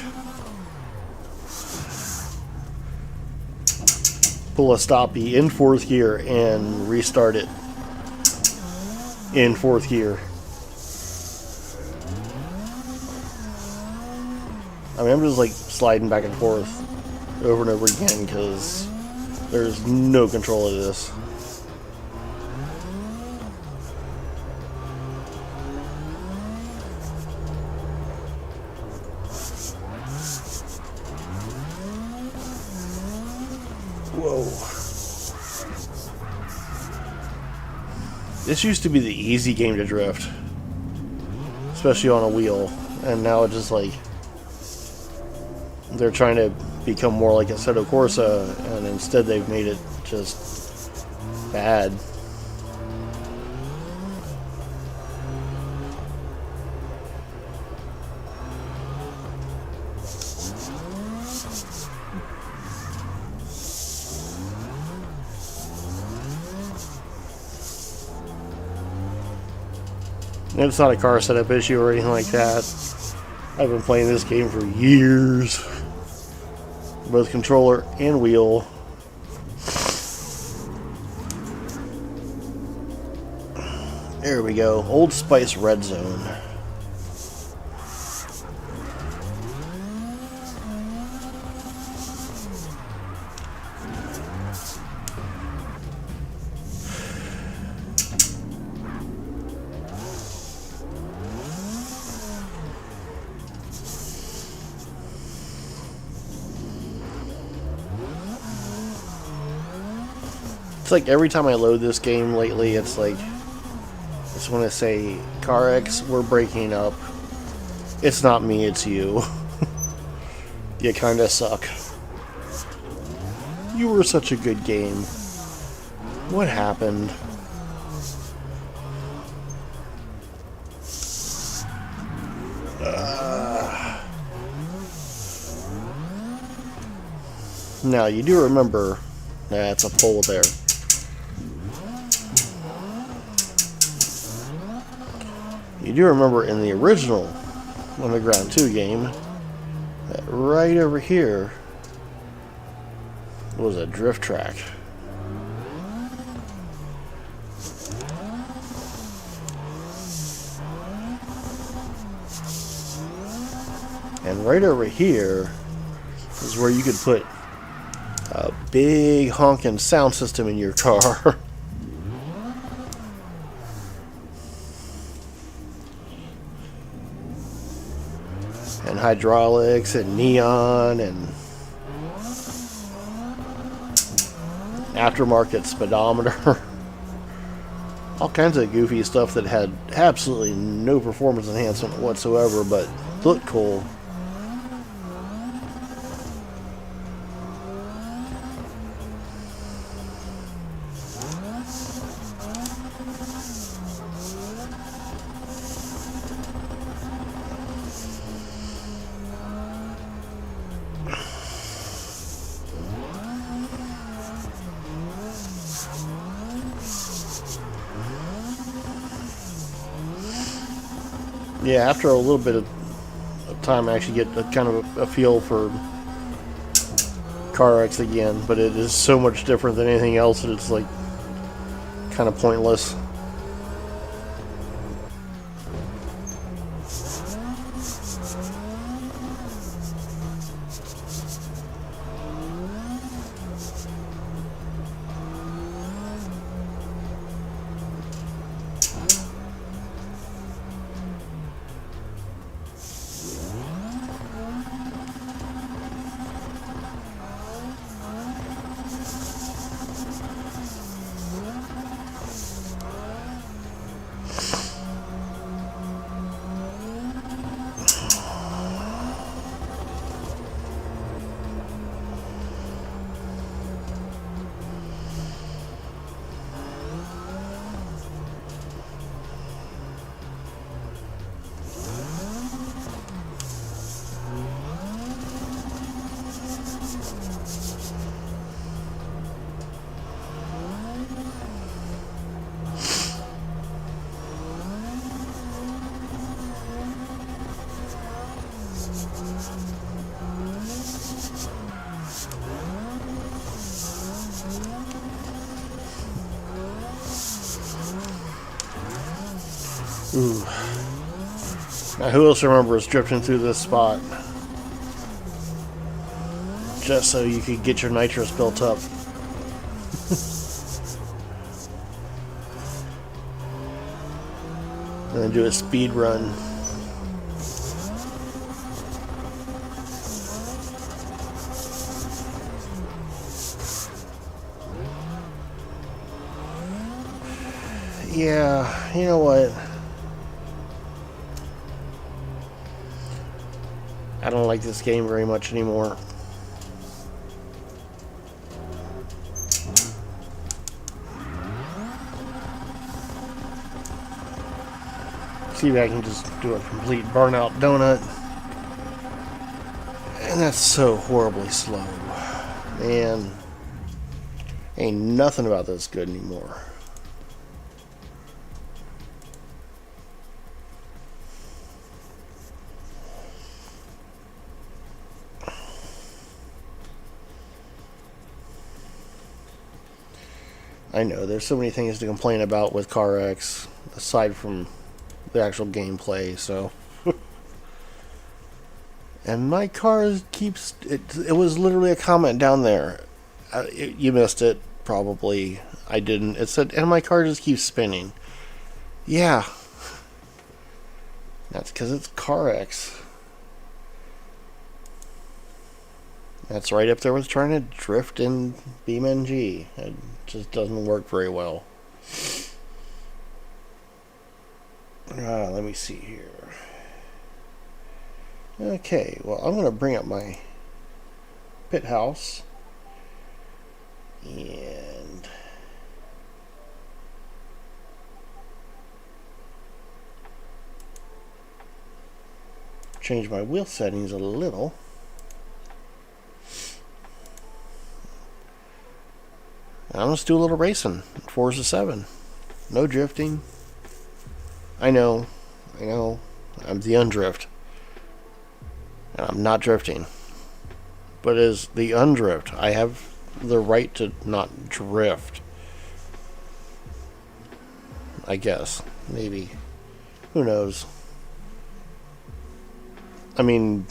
Pull a stoppie in 4th gear and restart it in 4th gear. I mean, I'm just like sliding back and forth over and over again because there's no control of this. Whoa. This used to be the easy game to drift, especially on a wheel, and now it's just like they're trying to become more like Assetto Corsa, and instead they've made it just bad. And it's not a car setup issue or anything like that. I've been playing this game for years. Both controller and wheel. There we go. Old Spice Red Zone. It's like every time I load this game lately, it's like, I just want to say, Car X, we're breaking up. It's not me, it's you. You kinda suck. You were such a good game. What happened? Now, you do remember, that's a pole there. You do remember in the original Underground 2 game that right over here was a drift track. And right over here is where you could put a big honking sound system in your car. and hydraulics and neon and aftermarket speedometer. All kinds of goofy stuff that had absolutely no performance enhancement whatsoever, but looked cool. Yeah, after a little bit of time, I actually get a kind of a feel for CarX again, but it is so much different than anything else that it's like kind of pointless. Ooh. Now, who else remembers drifting through this spot just so you could get your nitrous built up? And then do a speed run. Yeah, you know what? I don't like this game very much anymore. See if I can just do a complete burnout donut. And that's so horribly slow. Man, ain't nothing about this good anymore. I know, there's so many things to complain about with CarX, aside from the actual gameplay, so... And my car keeps... It was literally a comment down there. You missed it, probably. I didn't. It said, and my car just keeps spinning. Yeah. That's because it's CarX. That's right up there with trying to drift in BeamNG. It just doesn't work very well. Let me see here. Okay, well, I'm going to bring up my pit house. And change my wheel settings a little. I'm just do a little racing. Forza 7. No drifting. I know. I'm the Undrift. And I'm not drifting. But as the Undrift, I have the right to not drift. I guess. Maybe. Who knows? I mean...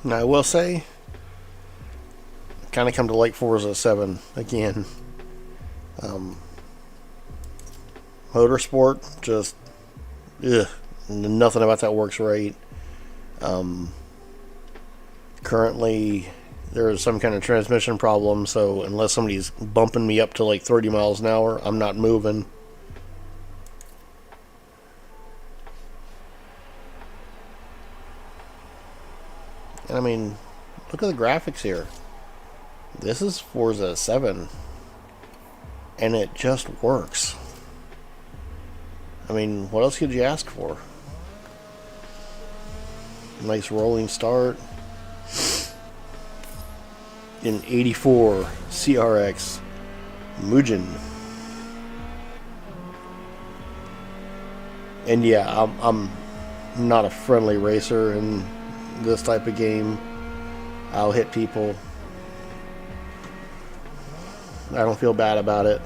Now I will say, kind of come to like Forza 7 again. Motorsport, just ugh, nothing about that works right. Currently, there is some kind of transmission problem, so unless somebody's bumping me up to like 30 miles an hour, I'm not moving. And I mean, look at the graphics here. This is Forza 7, and it just works. I mean, what else could you ask for? Nice rolling start. An 84 CRX Mugen. And yeah, I'm not a friendly racer in this type of game. I'll hit people. I don't feel bad about it.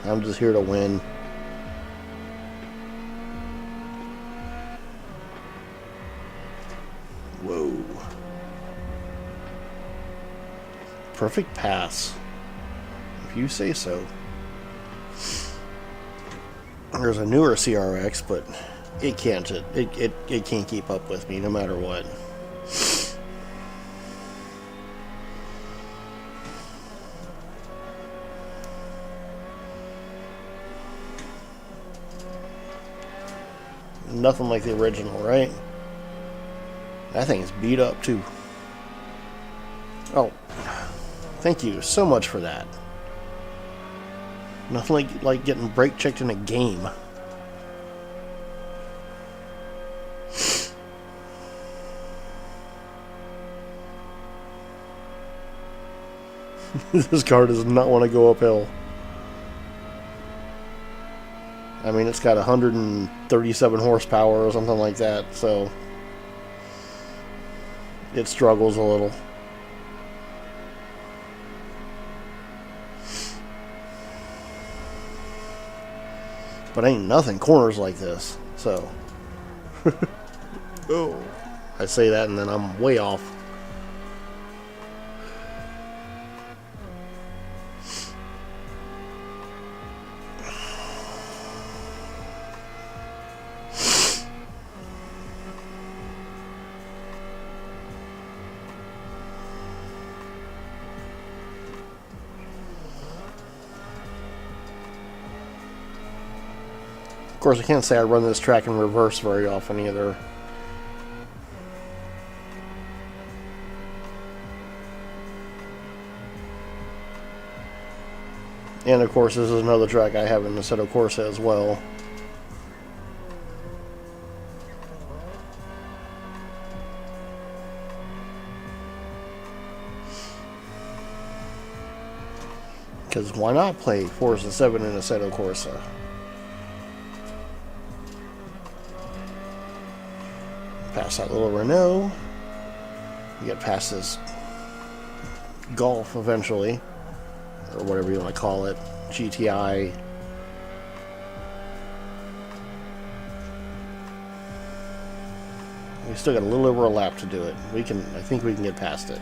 I'm just here to win. Whoa. Perfect pass. If you say so. There's a newer CRX, but it can't keep up with me no matter what. Nothing like the original, right? That thing's beat up too. Oh, thank you so much for that. Nothing like getting brake checked in a game. This car does not want to go uphill. I mean, it's got 137 horsepower or something like that, so it struggles a little. But ain't nothing corners like this, so. Oh. I say that and then I'm way off. Of course, I can't say I run this track in reverse very often either. And of course, this is another track I have in the Assetto Corsa as well. Because why not play Forza 7 in Assetto Corsa? Past that little Renault. You get past this Golf eventually, or whatever you want to call it, GTI. We still got a little over a lap to do it. I think we can get past it.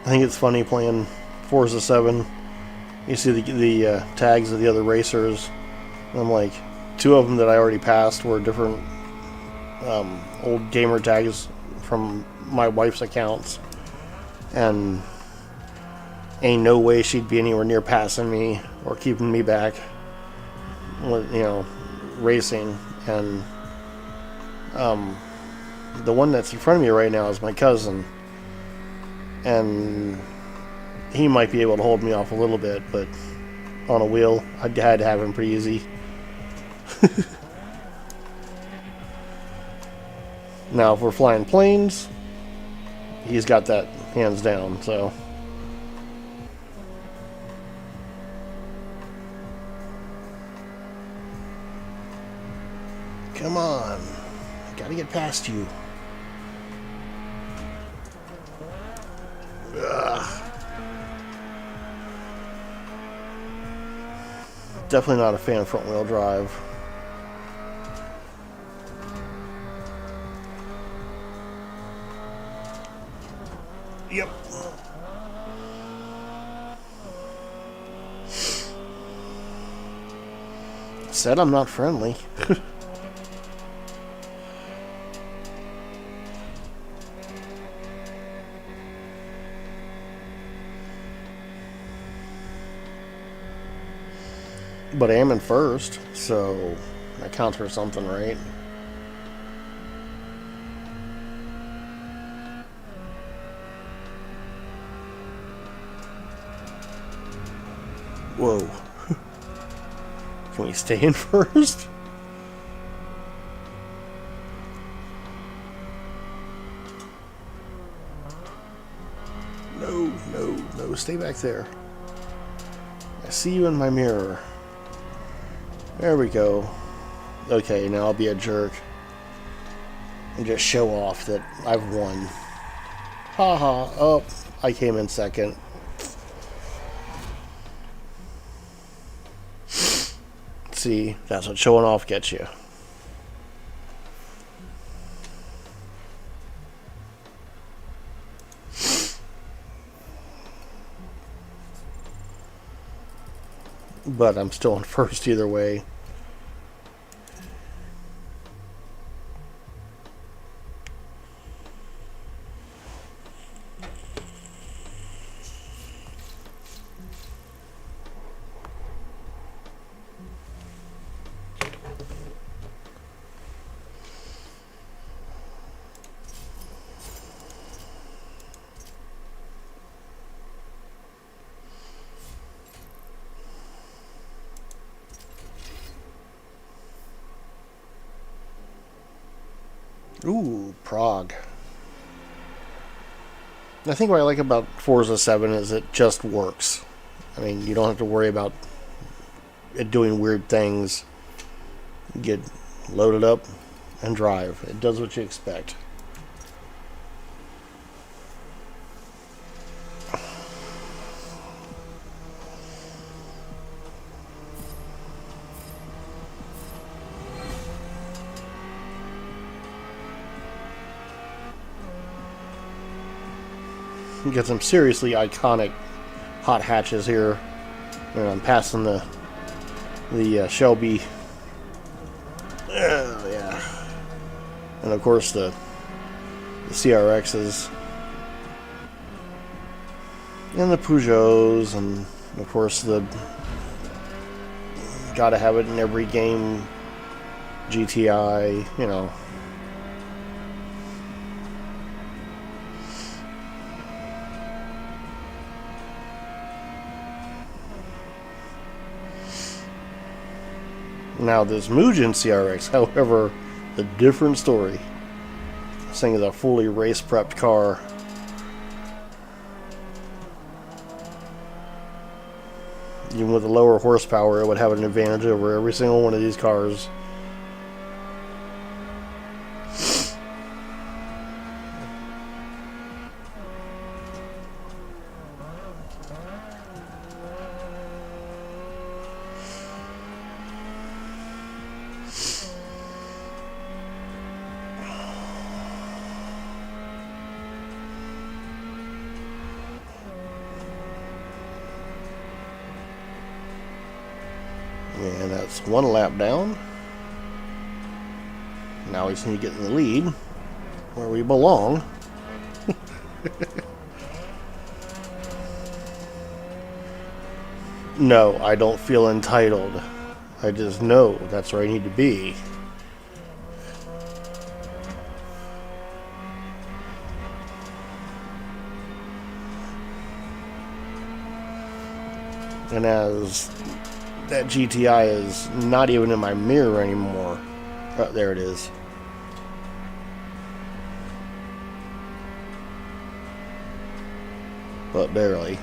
I think it's funny playing Forza 7. You see the tags of the other racers. And I'm like, two of them that I already passed were different old gamer tags from my wife's accounts. And ain't no way she'd be anywhere near passing me or keeping me back, racing. And the one that's in front of me right now is my cousin. And he might be able to hold me off a little bit, but on a wheel, I had to have him pretty easy. Now, if we're flying planes, he's got that hands down, so. Come on. I gotta get past you. Ugh. definitely not a fan of front wheel drive. Yep. Said I'm not friendly. But I am in first, so that counts for something, right? Whoa. Can we stay in first? No, no, no. Stay back there. I see you in my mirror. There we go. Okay, now I'll be a jerk and just show off that I've won. Haha. Oh, I came in second. See, that's what showing off gets you. But I'm still in first either way. Ooh, Prague. I think what I like about Forza 7 is it just works. I mean, you don't have to worry about it doing weird things. You get loaded up and drive. It does what you expect. You get some seriously iconic hot hatches here. And I'm passing the Shelby. Oh, yeah. And of course the CRXs. And the Peugeots. And of course the gotta have it in every game GTI, you know. Now this Mugen CRX, however, a different story. This thing is a fully race-prepped car. Even with the lower horsepower, it would have an advantage over every single one of these cars. And that's one lap down. Now we just need to get in the lead, where we belong. No, I don't feel entitled. I just know that's where I need to be. And as that GTI is not even in my mirror anymore. Oh, there it is. But barely.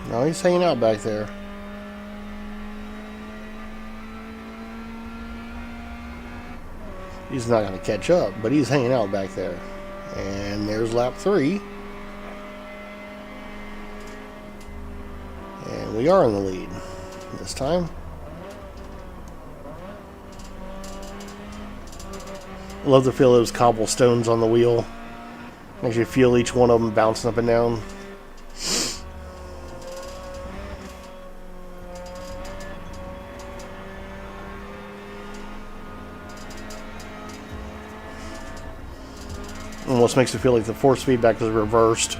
No, he's hanging out back there. He's not going to catch up, but he's hanging out back there. And there's lap 3. And we are in the lead this time. Love the feel of those cobblestones on the wheel. Makes you feel each one of them bouncing up and down. Almost makes it feel like the force feedback is reversed.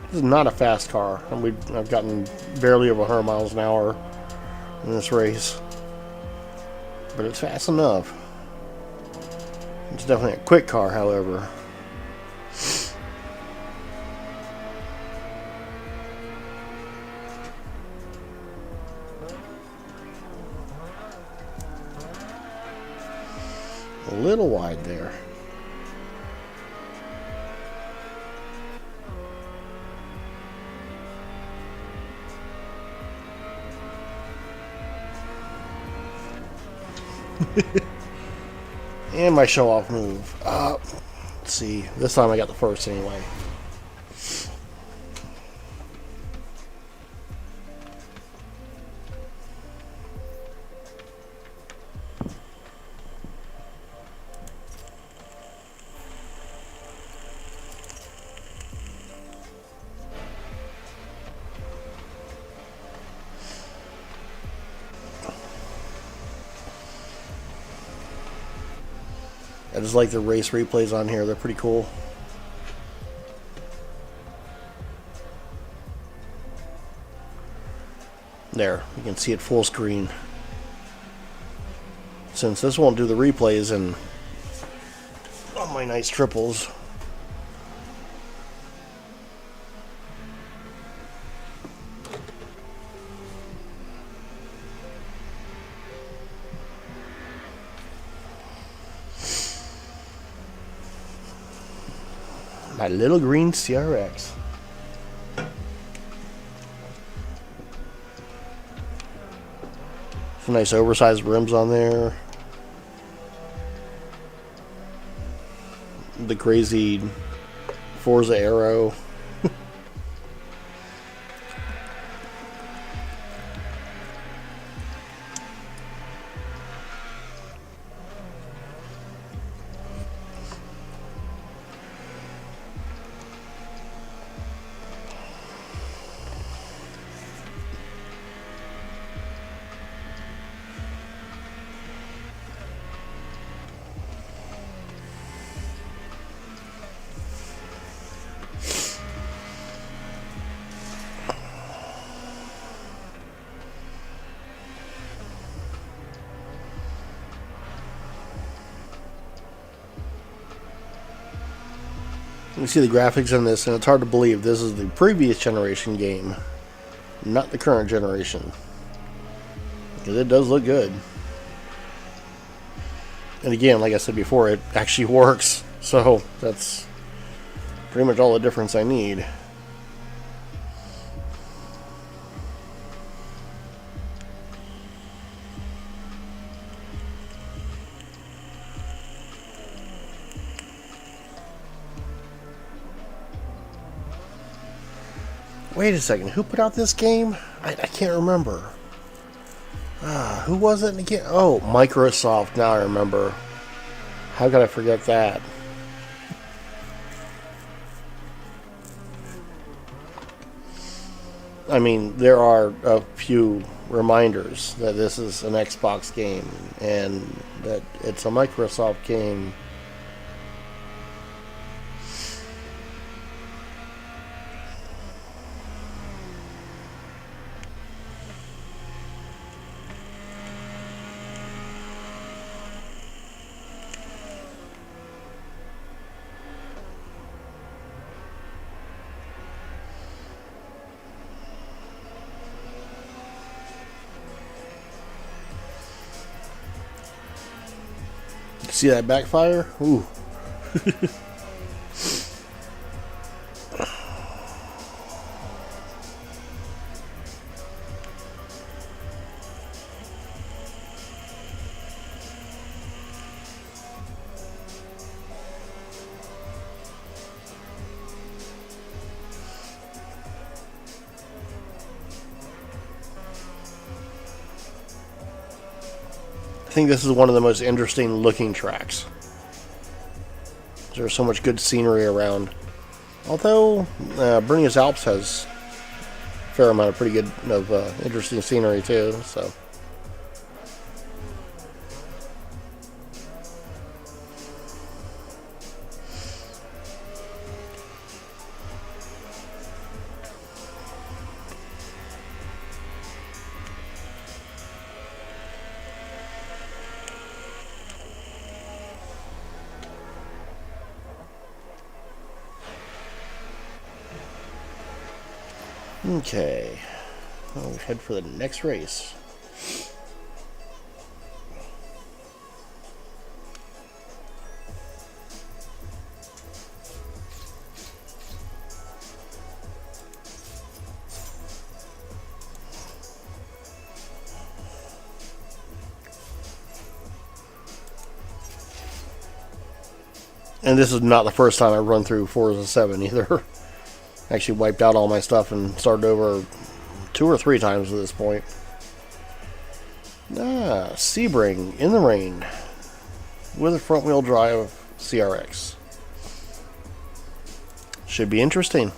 This is not a fast car. I've gotten barely over 100 miles an hour in this race. But it's fast enough. It's definitely a quick car, however. A little wide there. And my show-off move. Let's see. This time I got the first anyway. I just like the race replays on here. They're pretty cool. There, you can see it full screen. Since this won't do the replays and all my nice triples. My little green CRX. Some nice oversized rims on there. The crazy Forza Aero. You see the graphics in this, and it's hard to believe this is the previous generation game, not the current generation. Because it does look good. And again, like I said before, it actually works. So that's pretty much all the difference I need. Wait a second, who put out this game? I can't remember. Who was it again? Oh, Microsoft, now I remember. How could I forget that? I mean, there are a few reminders that this is an Xbox game and that it's a Microsoft game. see that backfire? Ooh. I think this is one of the most interesting looking tracks. There's so much good scenery around. Although Bernese Alps has a fair amount of pretty good, interesting scenery too. So. Okay, we'll head for the next race. And this is not the first time I've run through Forza 7 either. Actually wiped out all my stuff and started over 2 or 3 times at this point. Sebring in the rain with a front wheel drive CRX. Should be interesting.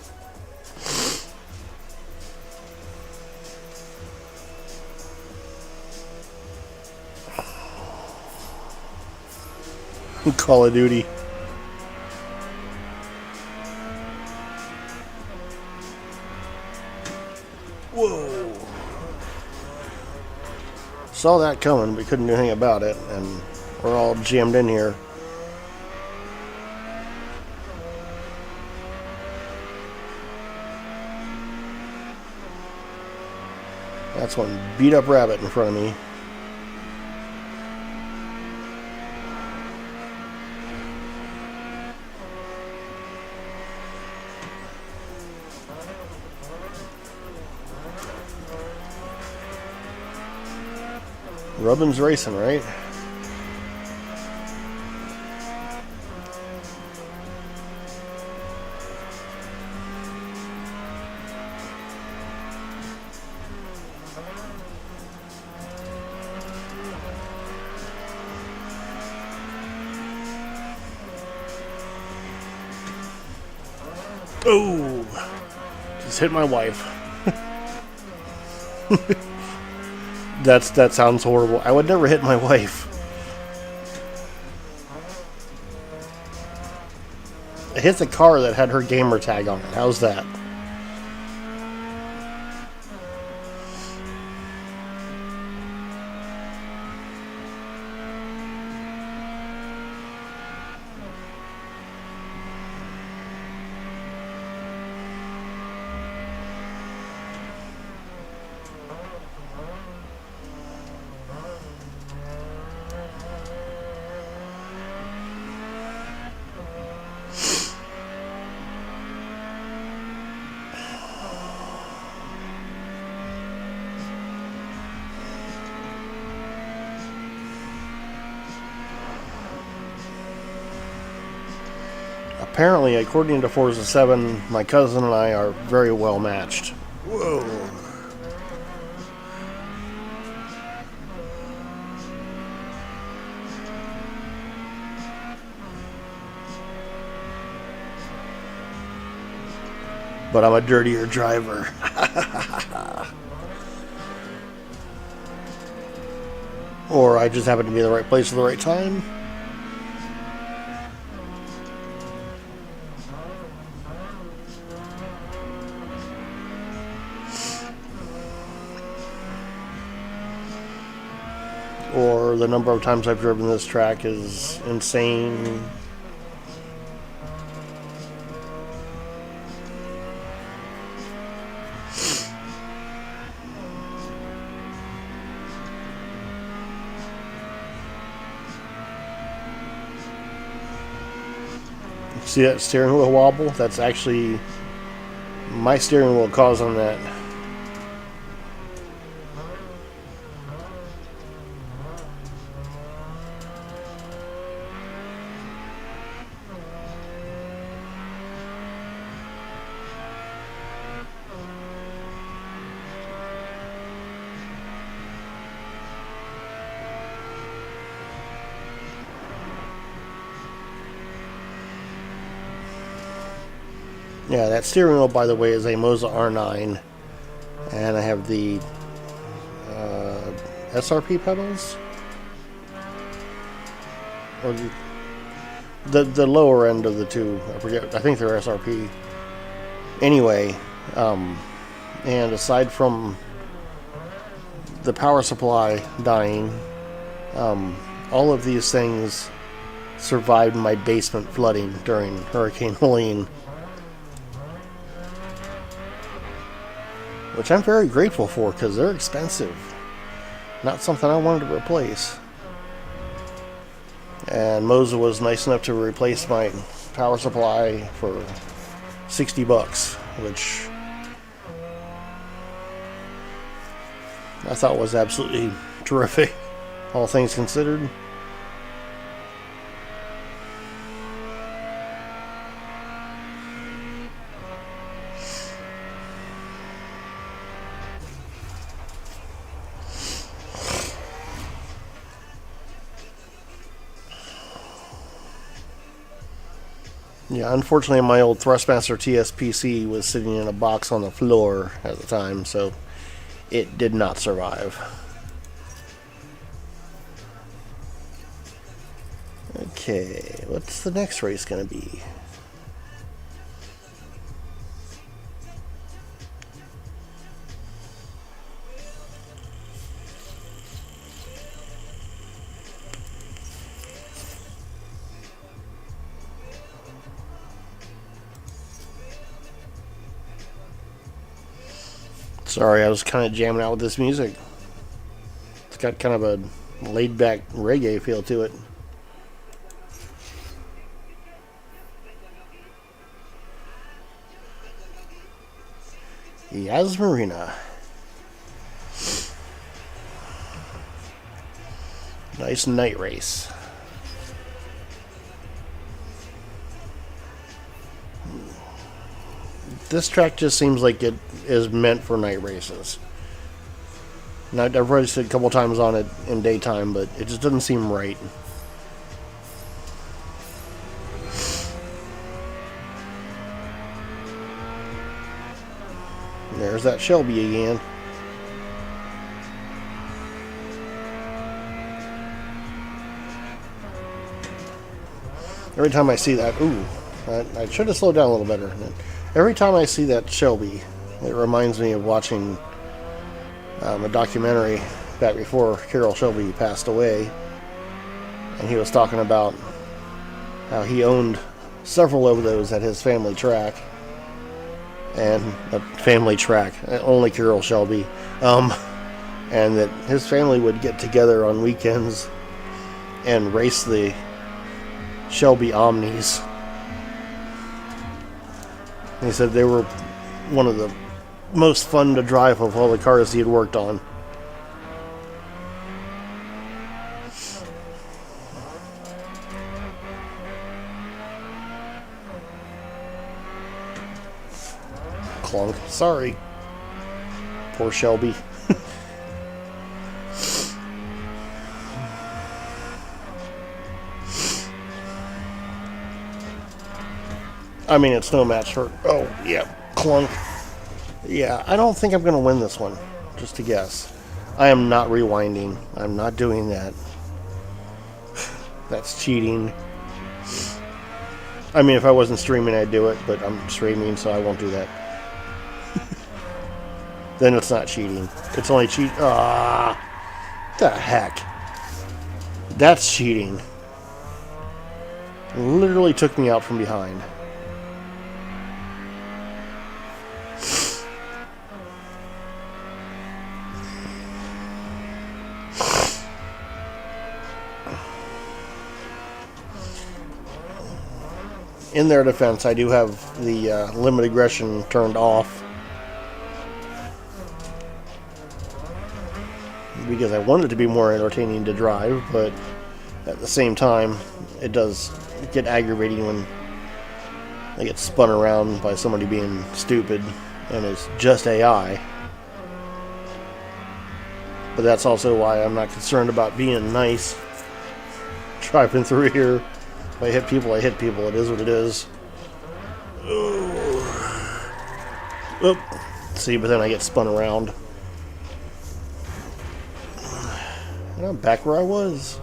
Call of Duty. Whoa. Saw that coming, but couldn't do anything about it, and we're all jammed in here. That's one beat up rabbit in front of me. Rubbin's racing, right? Oh, just hit my wife. That sounds horrible. I would never hit my wife. I hit the car that had her gamer tag on it. How's that? Apparently, according to Forza 7, my cousin and I are very well matched. Whoa. But I'm a dirtier driver. Or I just happen to be in the right place at the right time. Or the number of times I've driven this track is insane. See that steering wheel wobble? That's actually my steering wheel causing that. Yeah, that steering wheel, by the way, is a Moza R9, and I have the SRP pedals, or the lower end of the two. I forget. I think they're SRP. Anyway, and aside from the power supply dying, all of these things survived my basement flooding during Hurricane Helene, which I'm very grateful for because they're expensive. Not something I wanted to replace. And Moza was nice enough to replace my power supply for $60, which I thought was absolutely terrific, all things considered. Yeah, unfortunately my old Thrustmaster TSPC was sitting in a box on the floor at the time, so it did not survive. Okay, what's the next race going to be? Sorry, I was kind of jamming out with this music. It's got kind of a laid-back reggae feel to it. Yas Marina. Nice night race. This track just seems like it is meant for night races. Now, I've raced it a couple times on it in daytime, but it just doesn't seem right. There's that Shelby again. Every time I see that, ooh, I should have slowed down a little better. Every time I see that Shelby, it reminds me of watching a documentary back before Carroll Shelby passed away, and he was talking about how he owned several of those at his family track, and a family track, only Carroll Shelby, and that his family would get together on weekends and race the Shelby Omnis. He said they were one of the most fun to drive of all the cars he had worked on. Clunk. Sorry. Poor Shelby. I mean, it's no match for... Oh, yeah. Clunk. Yeah, I don't think I'm going to win this one. Just a guess. I am not rewinding. I'm not doing that. That's cheating. I mean, if I wasn't streaming, I'd do it, but I'm streaming, so I won't do that. Then it's not cheating. It's only cheat. Ah, the heck. That's cheating. Literally took me out from behind. in their defense, I do have the limit aggression turned off because I want it to be more entertaining to drive, but at the same time, it does get aggravating when I get spun around by somebody being stupid and it's just AI. But that's also why I'm not concerned about being nice driving through here. If I hit people, I hit people. It is what it is. Oop. See, but then I get spun around. And I'm back where I was.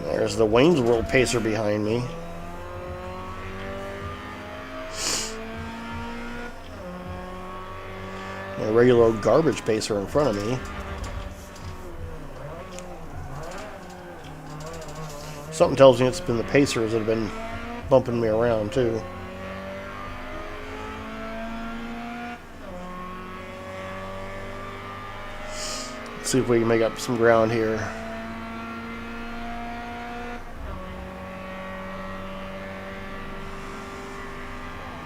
There's the Wayne's World pacer behind me. And a regular old garbage pacer in front of me. Something tells me it's been the pacers that have been bumping me around too. Let's see if we can make up some ground here.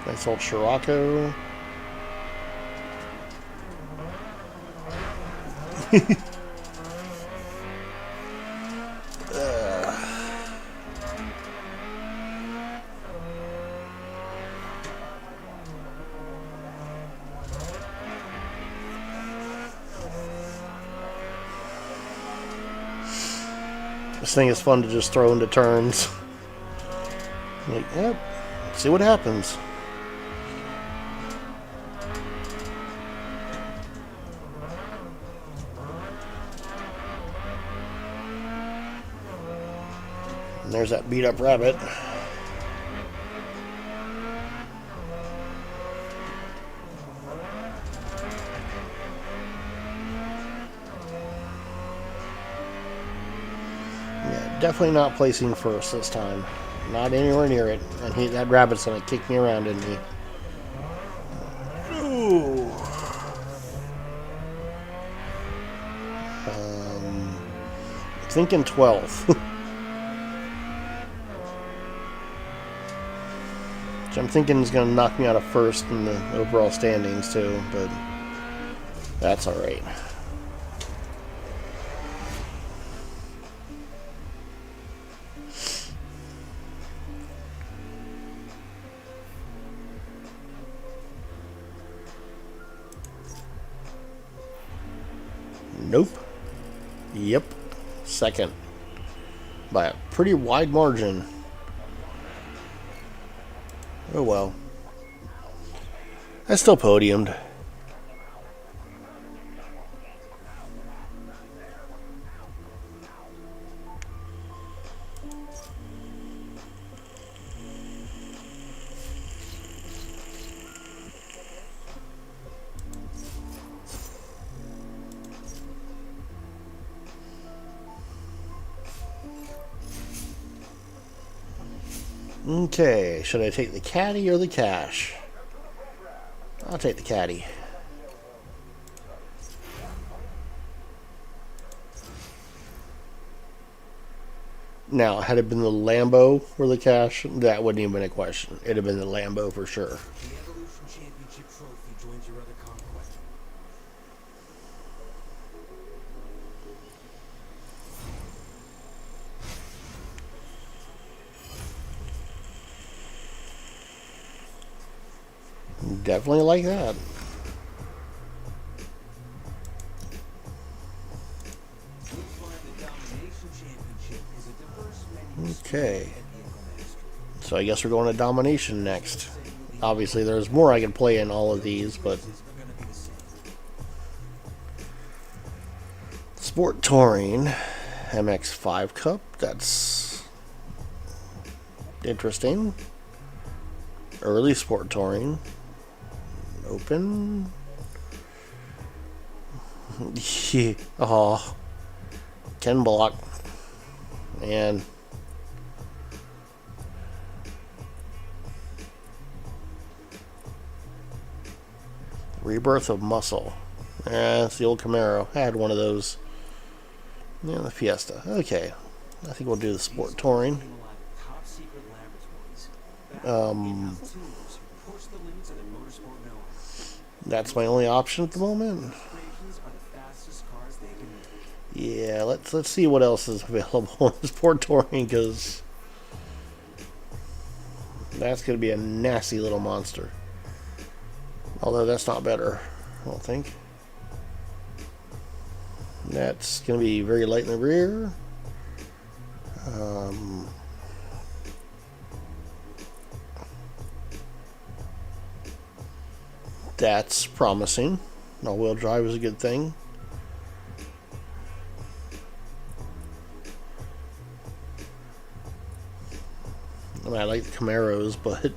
Nice old Scirocco. This thing is fun to just throw into turns. Like, yep, see what happens. And there's that beat up rabbit. Yeah, definitely not placing first this time. Not anywhere near it. And that rabbit's gonna kick me around, isn't he? Ooh. Thinking 12th. Which I'm thinking is going to knock me out of first in the overall standings too, but that's alright. Nope. Yep. Second. By a pretty wide margin. Oh well. I still podiumed. Okay, should I take the caddy or the cash? I'll take the caddy. Now, had it been the Lambo or the cash, that wouldn't even been a question. It'd have been the Lambo for sure. The Evolution Championship trophy joins your other conquest. Definitely like that. Okay. So I guess we're going to Domination next. Obviously, there's more I can play in all of these, but... Sport Touring. MX5 Cup. That's... interesting. Early Sport Touring. Open. Yeah. Oh. Ken Block. And... Rebirth of Muscle. It's the old Camaro. I had one of those. Yeah, the Fiesta. Okay. I think we'll do the sport touring. Top secret laboratories. Um, In-house tuners who push the limits of their motorsport know-how. that's my only option at the moment. Creations are the fastest cars they can make. Yeah, let's see what else is available in sport touring, because that's going to be a nasty little monster. Although that's not better, I don't think. That's going to be very light in the rear. That's promising. All-wheel drive is a good thing. I mean, I like the Camaros, but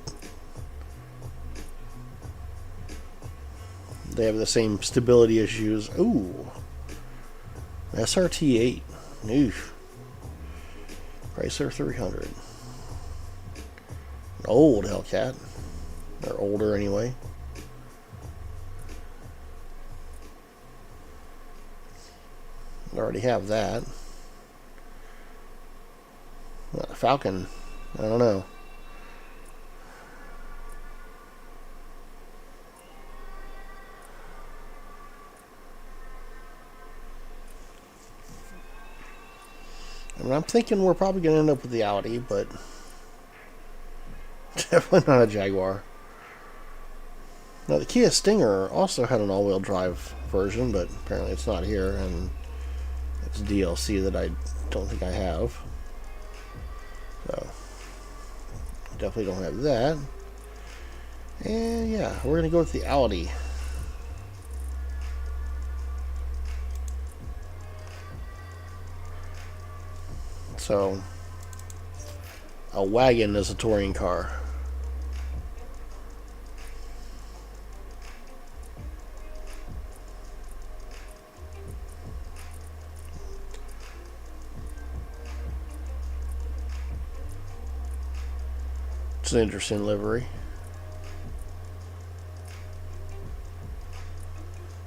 they have the same stability issues. Ooh. SRT8. Oof. Chrysler 300. Old Hellcat. Or older anyway. I already have that. Falcon. I don't know. I mean, I'm thinking we're probably going to end up with the Audi, but definitely not a Jaguar. Now, the Kia Stinger also had an all-wheel drive version, but apparently it's not here, and it's DLC that I don't think I have. So, definitely don't have that. And yeah, we're going to go with the Audi. So, a wagon is a touring car. It's an interesting livery.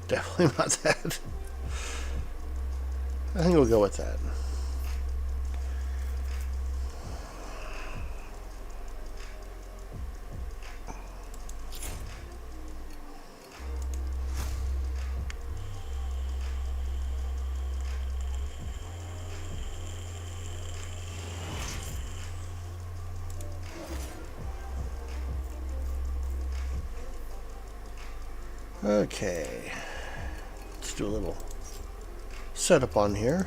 Definitely not that. I think we'll go with that. Okay, let's do a little setup on here.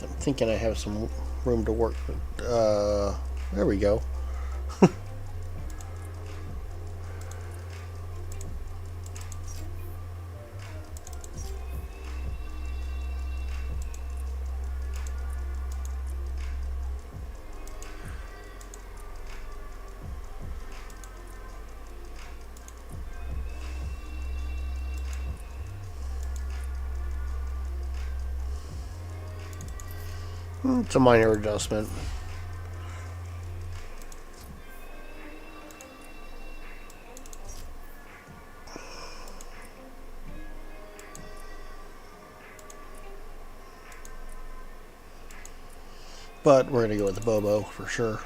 I'm thinking I have some room to work with. There we go. It's a minor adjustment. But we're going to go with the Bobo for sure.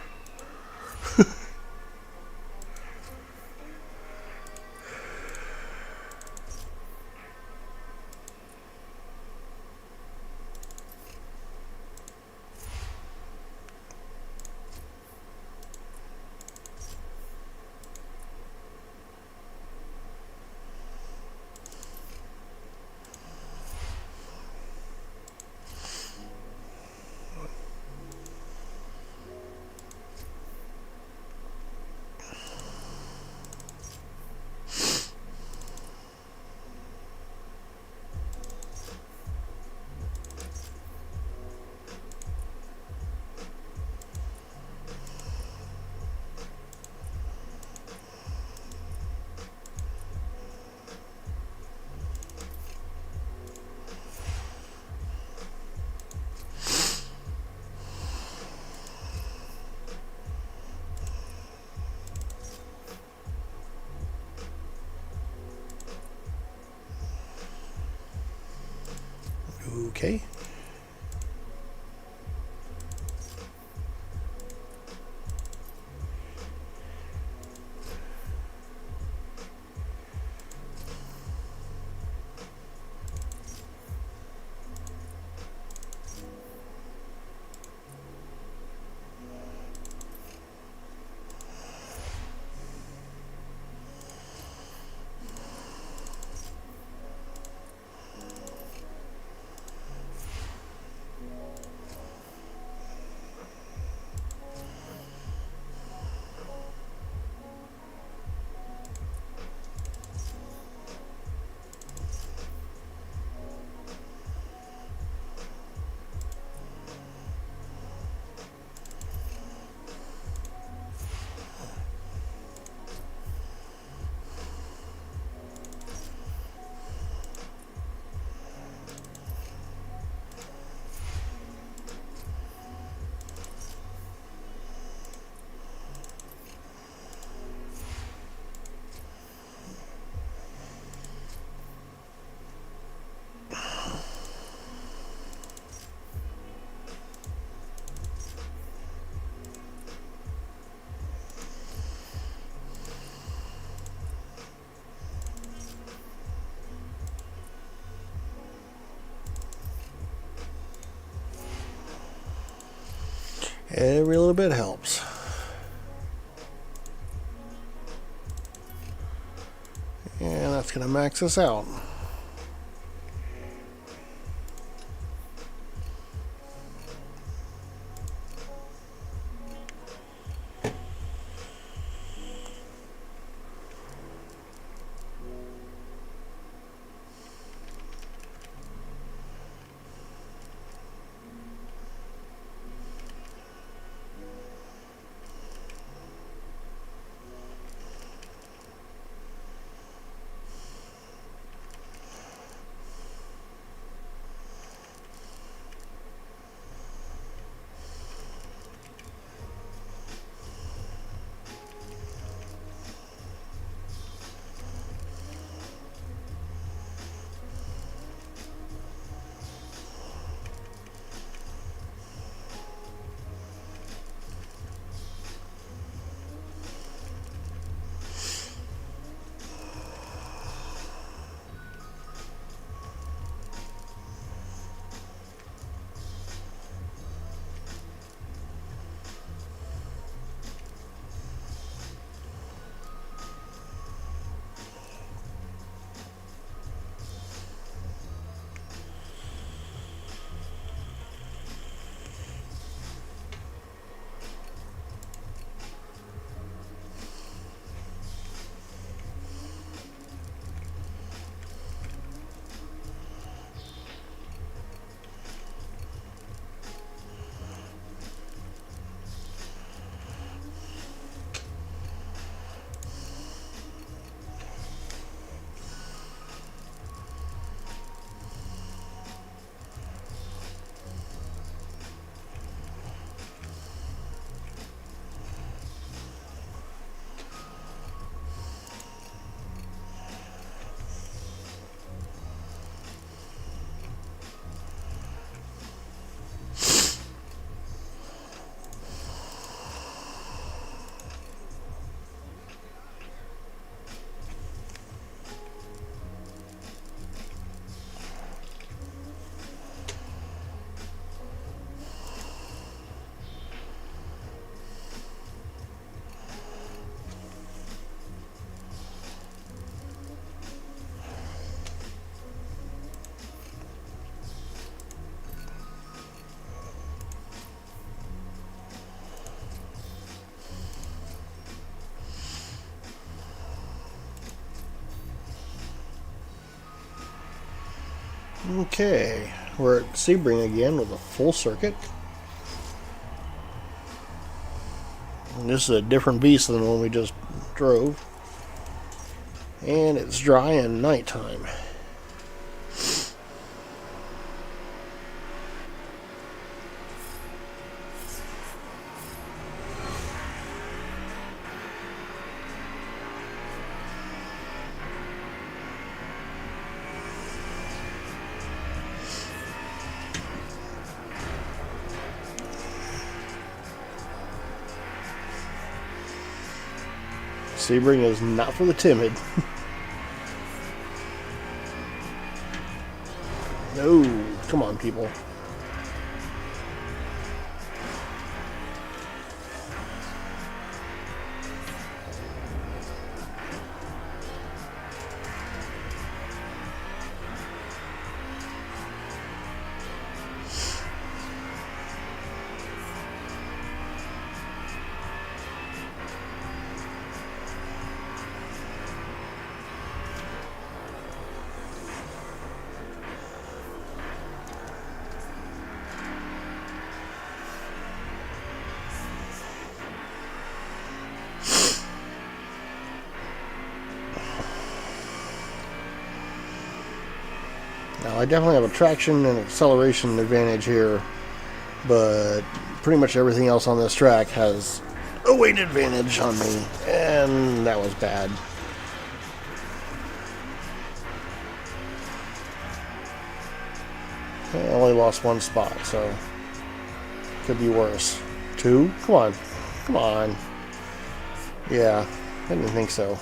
Okay. Every little bit helps. And that's going to max us out. Okay, we're at Sebring again with a full circuit. And this is a different beast than the one we just drove. And it's dry and nighttime. Sebring is not for the timid. No, come on, people. Now, I definitely have a traction and acceleration advantage here, but pretty much everything else on this track has a weight advantage on me, and that was bad. I only lost one spot, so could be worse. 2? Come on. Come on. Yeah, I didn't think so.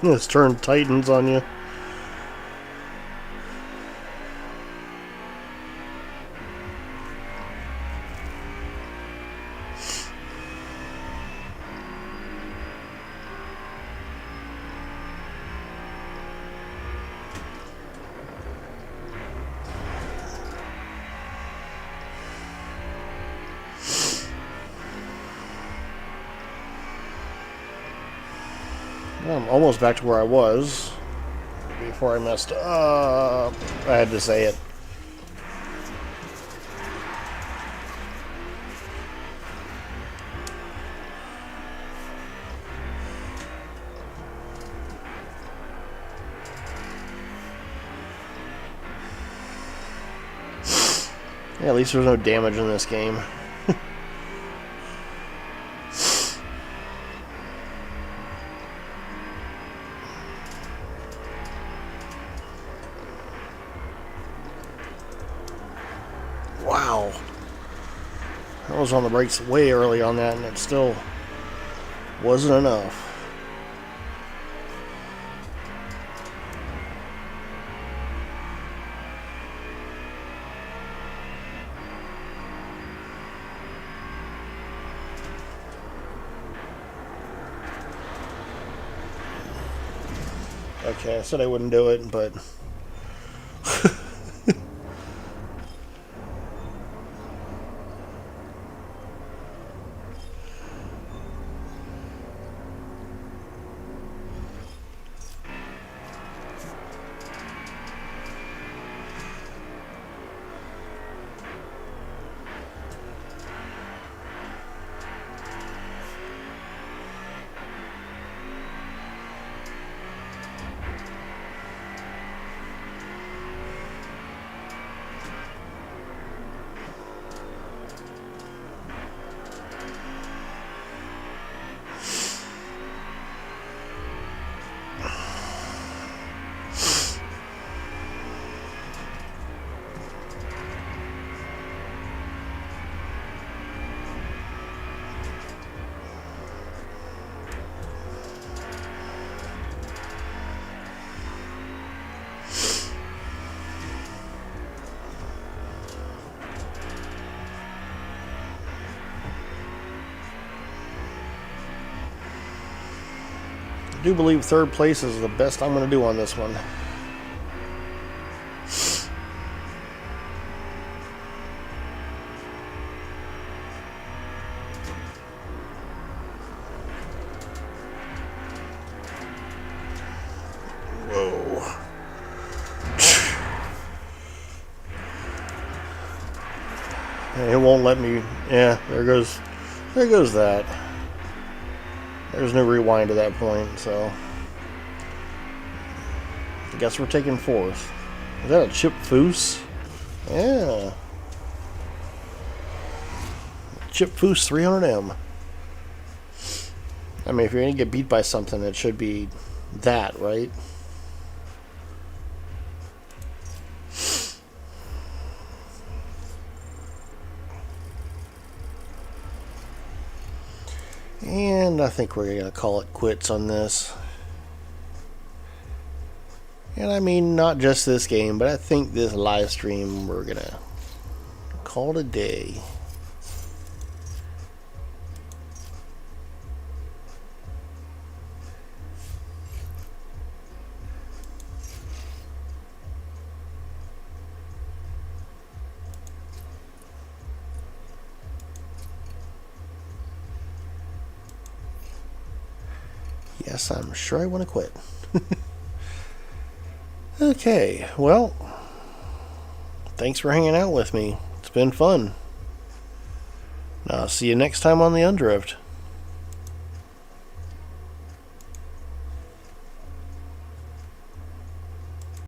This turn tightens on you. I'm almost back to where I was before I messed up. I had to say it. Yeah, at least there's no damage in this game. Wow. I was on the brakes way early on that, and it still wasn't enough. Okay, I said I wouldn't do it, but... I do believe third place is the best I'm going to do on this one. It won't let me. Yeah, there goes that. There's no rewind to that point, so I guess we're taking fourth. Is that a chip foose? Yeah. Chip foose 300M. I mean, if you're gonna get beat by something, it should be that, right? And I think we're gonna call it quits on this. And I mean, not just this game, but I think this live stream, we're gonna call it a day. Yes, I'm sure I want to quit. Okay, well, thanks for hanging out with me. It's been fun. I'll see you next time on the Undrift.